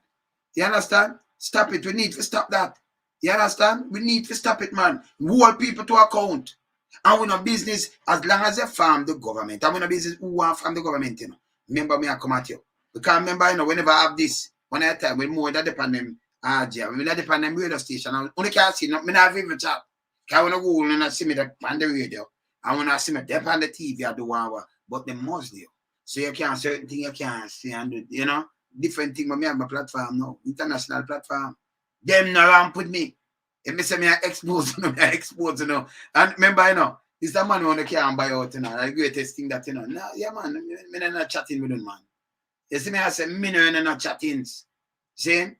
You understand? Stop it. We need to stop that. You understand? We need to stop it, man. Hold people to account. And we're not business as long as they farm the government. And we're not business who want from the government, you know. Remember me, I come at you. Because remember, you know, whenever I have this, when I time, we more that depend them RJ. We not depend them radio station. I only can't see, no, me not even chat. Because when I go and I see me on the radio, and when I see me up on the TV, I do one, but they must do. So you can't certain things you can't see and do, you know. Different thing, but me have my platform now, international platform. Them not around with me. If me say me I expose, you know, I expose, you know. And remember, you know, this the man who can't buy out, you know, the greatest thing that, you know. Nah, yeah, man, me not chatting with them, man. You see me, I say, me not chatting. See?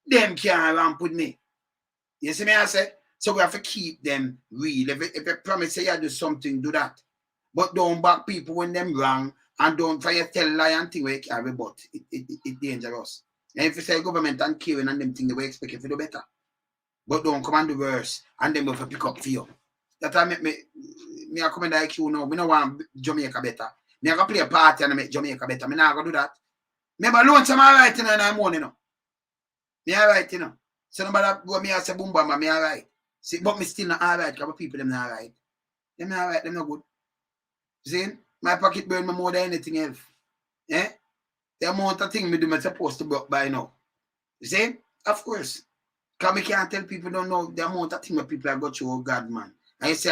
Them can't ramp with me. You see me, I say? So we have to keep them real. If you promise say you do something, do that. But don't back people when them wrong. And don't try to tell lie and thing where you carry, but it's dangerous. And if you say government and caring and them thing, they will expect you to do better. But don't come and do worse, and then we have to pick up for you. That I make me I come in like you now. We don't want Jamaica better. Me I go play a party and I make Jamaica better. Me not go do that. Remember, alone some alright in the morning, you know. Me alright, you know. So nobody go me and say boom bam, me alright. See, but me still not alright because people them not alright. Them not alright, them not good. See? My pocket burn me more than anything else. Eh? The amount of things me do, I'm supposed to block by now. You see? Of course. Because I can't tell people don't know the amount of things that people have got through, oh God, man. And you say,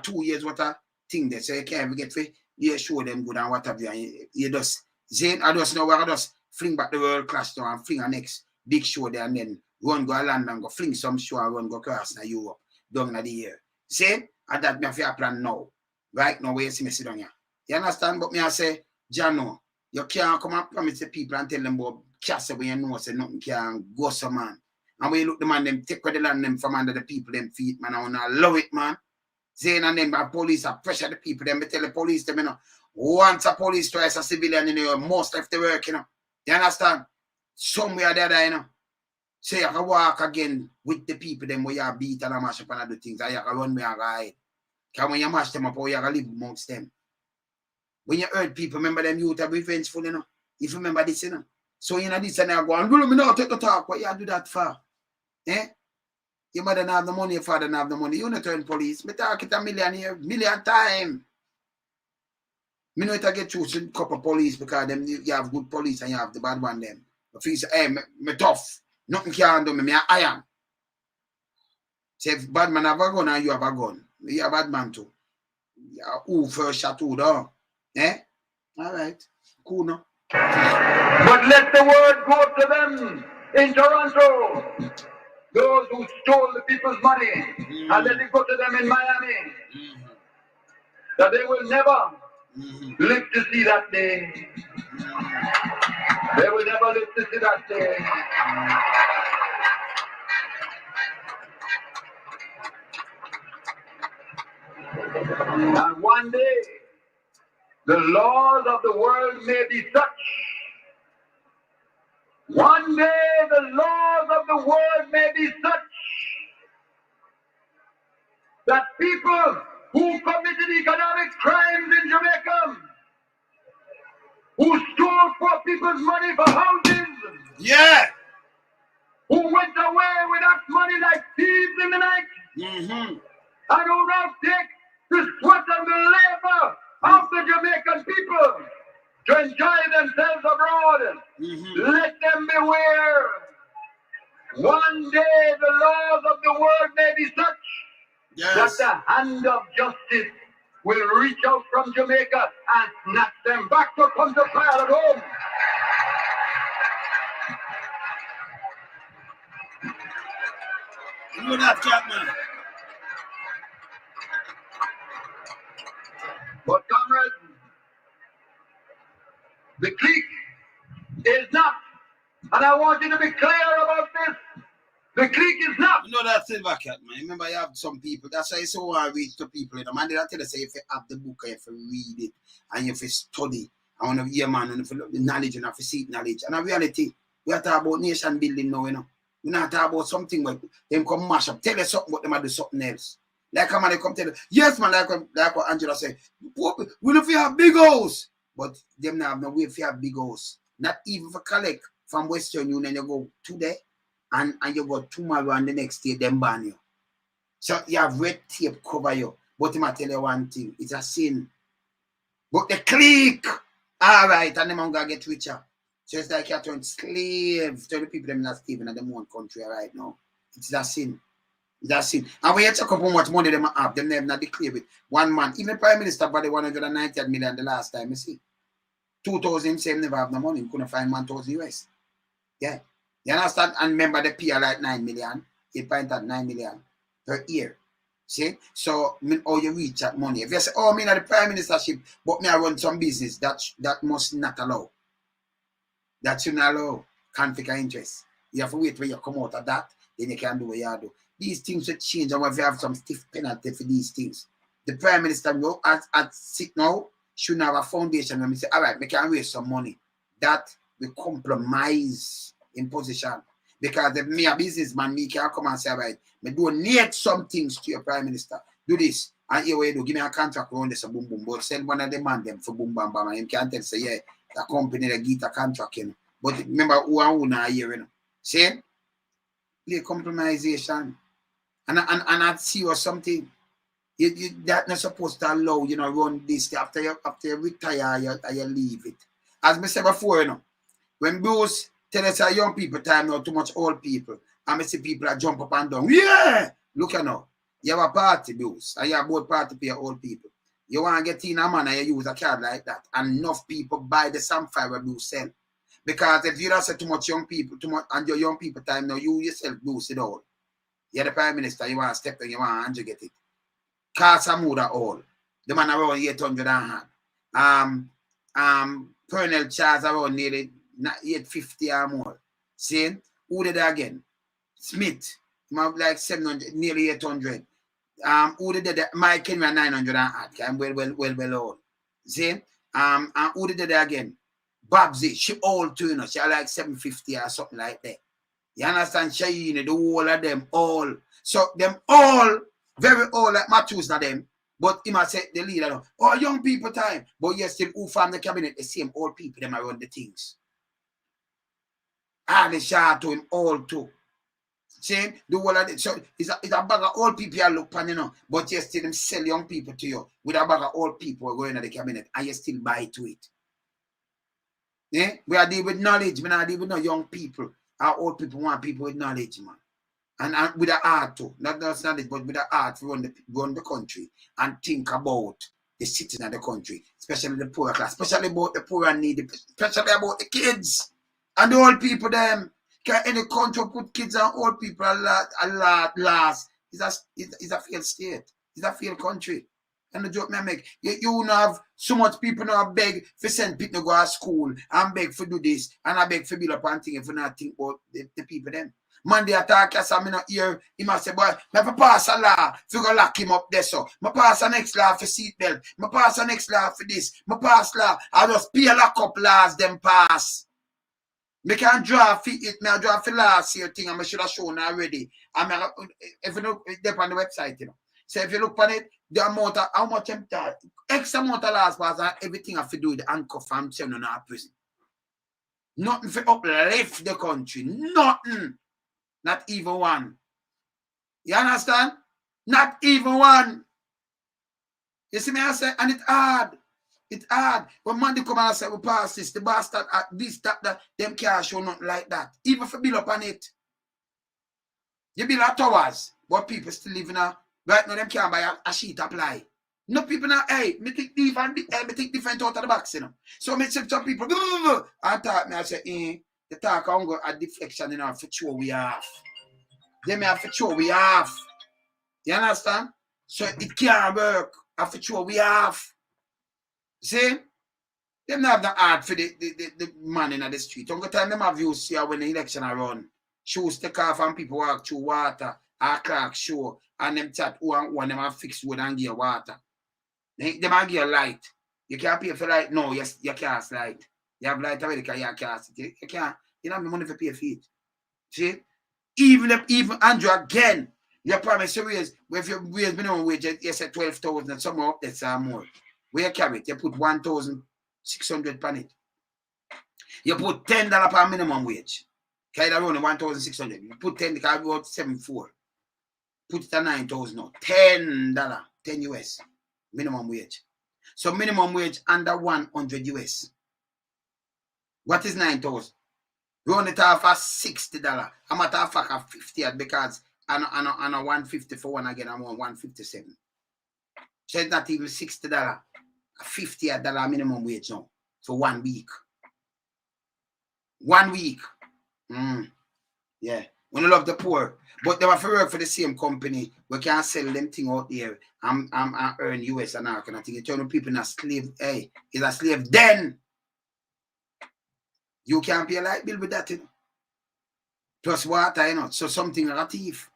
2 years, what a thing there. So you can't even get for you show them good and what have you. And you just, see? I just know where I just fling back the world class now and fling a next big show there and then run go land and go fling some show and run go across in Europe down in the year. See? And that me have a plan now. Right now, where you see me sit down here. You understand? But me I say, Jano, you can't come and promise the people and tell them about castle when you know say nothing can go so man. And when you look the man, them take the land them from under the people, them feet, man. I wanna love it, man. Saying and then by police are pressure the people, them tell the police them, you know. Once a police twice a civilian, you know, most of the work, you know. You understand? Somewhere there, you know. So you can walk again with the people, them where you beat and mash up and other things. And you can run where you ride. Because when you mash them up, you can live amongst them. When you hurt people, remember them youth are revengeful, you know. If you remember this, you know. So you know this and I go and me not take the talk. What you do that for? Eh? Your mother don't have the money, your father don't have the money. You not turn police. Me talk it a million time. Me know it a get through a couple of police because them you have good police and you have the bad one them. But if you say, hey, me tough. Nothing can do me. Me a iron. Say if bad man have a gun and you have a gun. You a bad man too. Who first shot who though? Eh? All right. Cool no? But let the word go to them in Toronto, those who stole the people's money, and let it go to them in Miami, that they will never live to see that day. They will never live to see that day. And one day, the laws of the world may be such. One day, the laws of the world may be such that people who committed economic crimes in Jamaica, who stole poor people's money for houses, Yeah. who went away with that money like thieves in the night, and who now take the sweat and the labor of the Jamaican people to enjoy themselves abroad. Let them beware. One day the laws of the world may be such that the hand of justice will reach out from Jamaica and snatch them back to come to trial at home. You know that, Captain. But comrades, the clique is not, and I want you to be clear about this, the clique is not. You know that Silver Cat, man. Remember, you have some people. That's why it's so hard to reach to people. Man, they tell you, say, if you have the book, you have to read it, and you have to study. I want to hear, man, and if you love the knowledge, and have to seek knowledge. And in reality, we are talking about nation building now, you know. We're not talking about something where them come mash up. Tell you something, but them do something else. Like a man, they come tell you, yes, man, like what Angela said, we don't have big house. But them now have no way if you have big house. Not even for collect from Western Union, you go today, and you go tomorrow, and the next day, them ban you. So you have red tape cover you. But I tell you one thing, it's a sin. But the clique, all right, and them are going to get richer. So it's like you're turning slave to the people them not living in them own country right now. It's a sin. It's a sin. And when you check up how much money them have, them never not declare it. One man, even the Prime Minister bought the 190 million the last time, you see. 2000 same never have no money. You couldn't find 1,000 US. Yeah. You understand? And remember the PR like 9 million. 8.9 million per year. See? So how you reach that money. If you say, oh, me not the Prime Ministership, but me I run some business, that must not allow. That should not allow conflict of interest. You have to wait till you come out of that, then you can do what you do. These things will change, and if you have some stiff penalty for these things. The Prime Minister now, at sit now, should have a foundation and we say, all right, we can raise some money. That we compromise in position. Because if me a businessman, me can come and say, all right, me donate some things to your Prime Minister. Do this. And here we do, give me a contract around this, boom, boom. But send one of them man them for boom, bam, bam. And him can't tell, say, yeah, the company that get a contract, you know. But remember, who and who now here, you know. See? Play compromisation. And I see or something. You that not supposed to allow, you know, run this after you retire, you leave it. As I said before, you know, when Bruce tell us our young people time now too much old people, and I see people that jump up and down. Yeah! Look at now. You have a party, Bruce, and you have both party for your old people. You want to get in a man and you use a card like that. And enough people buy the samphire where Bruce sell. Because if you don't say too much young people, too much, and your young people time now, you yourself Bruce it all. You're the Prime Minister, you want to step in, you want to get it. Casamuda all. The man around 800 and had. Pernell Charles around nearly 850 or more. See? Who did that again? Smith. Like 700, nearly 800. Who did that? Mike Henry 900 and had. I'm well all. See? And who did that again? Babsy. She all too, you know. She like 750 or something like that. You understand? Shayne, the whole of them all. So them all very old like Matthews na them, but he must say the leader, oh, young people time, but yes, still who form the cabinet, the same old people, them around the things. And the shot to him all too. See, the whole of it. So it's a bag of old people you look on, you know, but you still them sell young people to you with a bag of old people going in the cabinet and you still buy to it. Yeah? We are dealing with knowledge, we not dealing with no young people. Our old people want people with knowledge, man. And with the art too. Not just knowledge, but with the art to run the country and think about the citizens of the country, especially the poor class, especially about the poor and needy, especially about the kids and the old people them. Can any country put kids and old people last? It's a failed state. It's a failed country. And the joke me make, you have so much people now beg for send people to go to school and beg for do this and I beg for build up and thing if you not think about the people then. Man, they attack us, I'm not here. He must say, boy, I have to pass a law if you go lock him up there, so. I pass the next law for seatbelt. I pass the next law for this. I pass law. I just pay a lock up laws, them pass. I can draw it. I draw for last year thing, and I should have shown already. If you look up on the website, you know. So if you look on it, the amount of, how much X amount of laws pass, and everything I have to do with the handcuff and send on our prison. Nothing for uplift the country. Nothing. Not even one. You understand? Not even one. You see me I say, and it's hard. It's hard. When Monday come and say, we pass this, the bastard, this, that, them can't show nothing like that. Even if you build up on it. You build up towers, but people still living out. Right now, them can't buy a sheet apply. No people now, hey, me think different out of the box, you know. So me say some people, and talk me, I say, the talk I'm going at deflection, you know, for sure we have. They may have for sure we have. You understand? So it can't work. For sure we have. See? Them not have the art for the man in the street. Uncle time them have you see when the election are run. Shoes take off and people walk through water. Our clock show. And them chat who and one them have fixed wood and give water. Them have give light. You can't pay for light. No, yes, you can't light. You have light already because you can't. You can't. You don't have the money for pay for it. See? Even Andrew again, you promise to raise, if you raise minimum wage, you said 12,000 and somewhere up that's more. Where you carry it? You put 1,600 on it. You put $10 per minimum wage. Carry that around 1,600. You put 10, because about 7.4. Put it at 9,000 now. $10, 10 US minimum wage. So minimum wage under 100 US. What is 9,000? We only talk for $60. I'm at talk for 50 because I know 150 for one again. I'm on 157. So it's not even $60. $50 minimum wage now for 1 week. 1 week. Yeah. We don't love the poor, but they have to work for the same company. We can't sell them thing out there and earn US and all kind of thing. You turn people in a slave. Hey, is a slave then. You can't pay a light bill with that, you know. Plus water, you know. So something like a thief.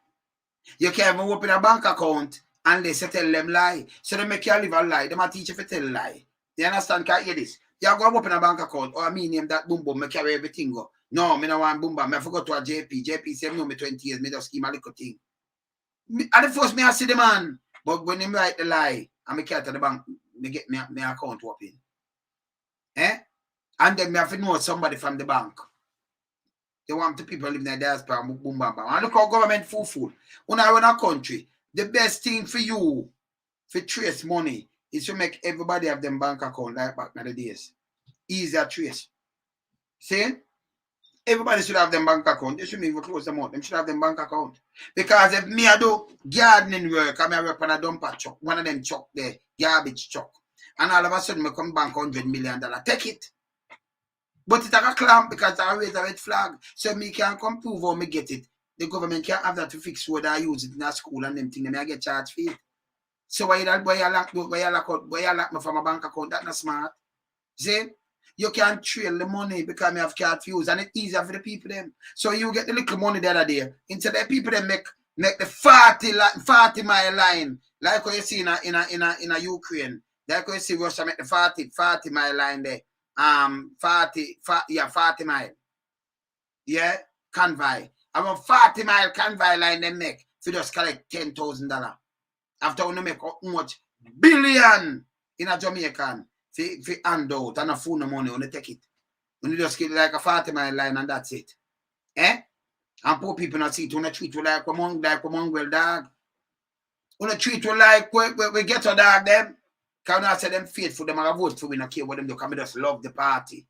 You can't even open a bank account unless you tell them lie. So they make you live a lie. They might teach you to tell a lie. You understand? Can't hear this. You go open a bank account or me name that boom boom, me carry everything go. No, me no want boom bam. I forgot to a JP. JP say no me 20 years, me just scheme a little thing. At the first me I see the man. But when him write the lie and me carry to the bank, me get me account open. And then me have to know somebody from the bank. They want the people living in the diaspora, boom, bam, bam. And look how government fool. When I run a country, the best thing for you, for trace money, is to make everybody have them bank account like back in the days. Easier trace. See? Everybody should have them bank account. They shouldn't even close them out. They should have them bank account. Because if me I do gardening work, I work on a dumper truck, one of them truck there, garbage truck. And all of a sudden, I come bank $100 million. Take it. But it's a clamp because I raise a red flag. So me can't come prove how me get it. The government can't have that to fix whether I use it in a school and them things. I get charged for it. So why you lock me from a bank account? That's not smart. See? You can't trail the money because I have card fuse and it's easier for the people them. So you get the little money the other day. Instead the people them make the 40 mile line. Like what you see in a Ukraine. Like what you see Russia make the 40 mile line there. 40 mile. Yeah, convoy. About 40 mile convoy line they make to just collect $10,000. After when they make how much billion in a Jamaican for handout and a full money when they take it. When you just get like a 40 mile line and that's it. And poor people not see it. Wanna treat you like a mongrel dog. Wanna treat you like we get a dog them. Can I say them faithful, them are vote for we not care what them do, come just love the party.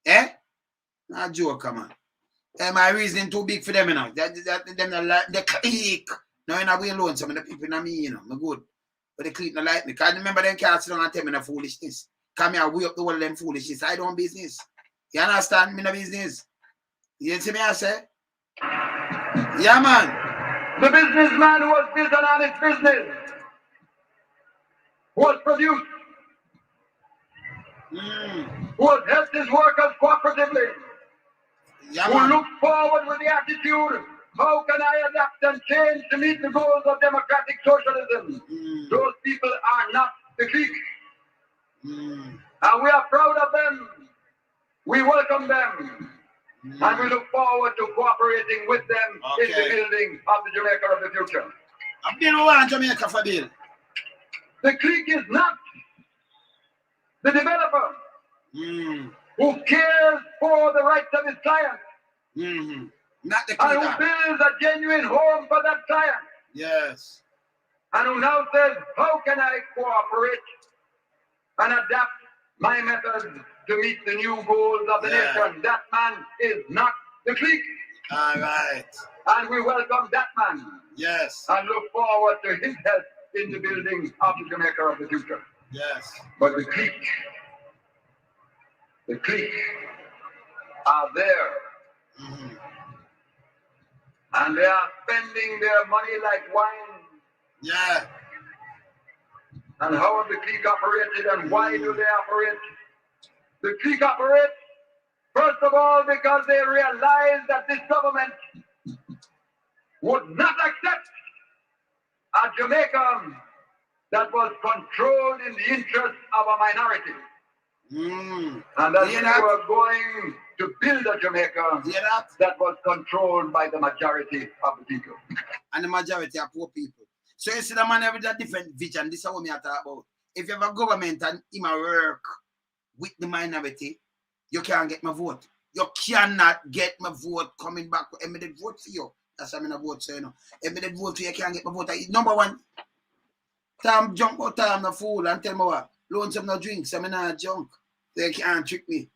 Eh? Not joke, man. My reasoning too big for them, you know. Them not like the clique. No, you're not alone. Some of the people not me, you know. I'm good. But the clique not like me. Because remember them can't sit down and tell me no foolishness. Come here, we up the whole of them foolishness. I don't business. You understand? Me no business. You see me I say? Yeah, man. The businessman who was built on honest business was produced, who has helped his workers cooperatively, Yeah, who man. looked forward with the attitude, how can I adapt and change to meet the goals of democratic socialism? Those people are not the clique. And we are proud of them. We welcome them. And we look forward to cooperating with them in the building of the Jamaica of the future. I'm Bill one Jamaica for Bill. The clique is not the developer who cares for the rights of his client Not the and who clique. builds a genuine home for that client. Yes. And who now says, how can I cooperate and adapt my methods to meet the new goals of the nation? That man is not the clique. All right. And we welcome that man. Yes. And look forward to his help in the building of the Jamaica of the future. Yes. But the clique are there. And they are spending their money like wine. Yeah. And how have the clique operated and why do they operate? The clique operates, first of all, because they realize that this government would not accept a Jamaica that was controlled in the interest of a minority. And that we were going to build a Jamaica that was controlled by the majority of the people. And the majority are poor people. So you see the man have a different vision. This is what I talk about. If you have a government and him a work with the minority, you can't get my vote. You cannot get my vote coming back. I made vote for you. That's why I vote for you know. I made vote for you, can't get my vote. Number one, time jump out time the fool and tell me what. Loan some no drinks, I'm not junk. They can't trick me.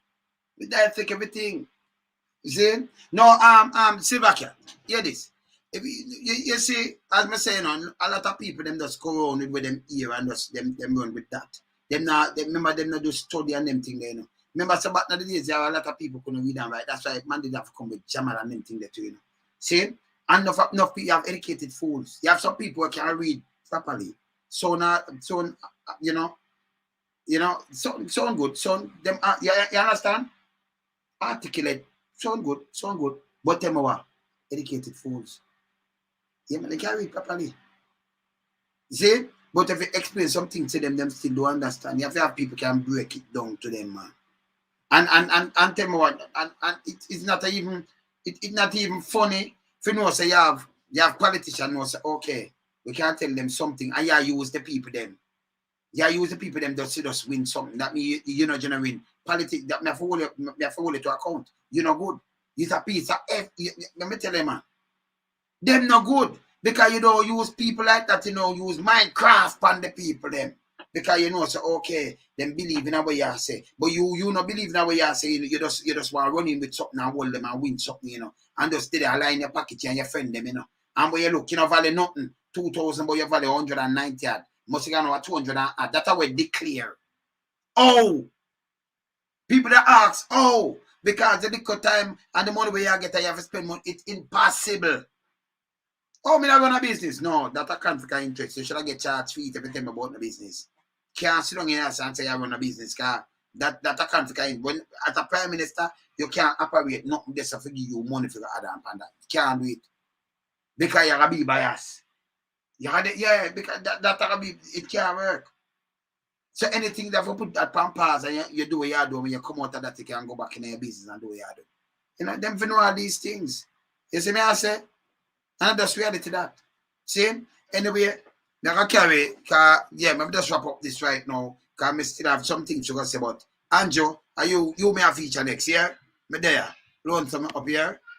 But I take everything. You see? No, Silvakia, hear this. If you see, as I say, a lot of people them just go around with them ear and just them run with that. Remember them not just study and them thing there, you know. Remember so back in the days there are a lot of people couldn't read and write. That's why man did have to come with Jamal and them thing there too, you know. See? And enough people you have educated fools. You have some people who can read properly. So now you know, sound good. Sound them you understand? Articulate, sound good. But them are educated fools. Yeah, man, they can't read properly. See? But if you explain something to them still don't understand. You have to have people can break it down to them, man. And tell me what, and it's not even funny if you know say you have politicians who say, okay, we can't tell them something, and you use the people them. Yeah, use the people them just win something. That means you know win. Politics that me have to hold it to account. You know good. It's a piece of F. Let me tell them, man. Them no good. Because you don't use people like that, you know, use Minecraft on the people them. Because you know, so okay, them believe in what you say. But you not believe in what you say, you just want to run in with something and hold them and win something, you know. And just stay there, line your package and your friend them, you know. And when you look, you know, value nothing. 2,000, but you value 190. Must have gone 200. That's how we declare. Oh! People that ask, oh, because the little time and the money where you get, you have to spend money. It's impossible. Oh, me not run a business. No, that a conflict of interest. You should get charged fee every time about the business. Can't sit down here and say I run a business. That a conflict of interest. When as a prime minister, you can't operate nothing just to give you money for the other and that. Can't do it. Because you're be biased. Because that be it can't work. So anything that you put that on pause and you do what you do, when you come out of that, you can go back in your business and do what you do. You know, them for know all these things. You see me I say? And that's reality that. See? Anyway, I can carry, I'm just wrap up this right now, because I still have some things to say about. Anjo, are you may have feature next year? Me there. Loan some up here.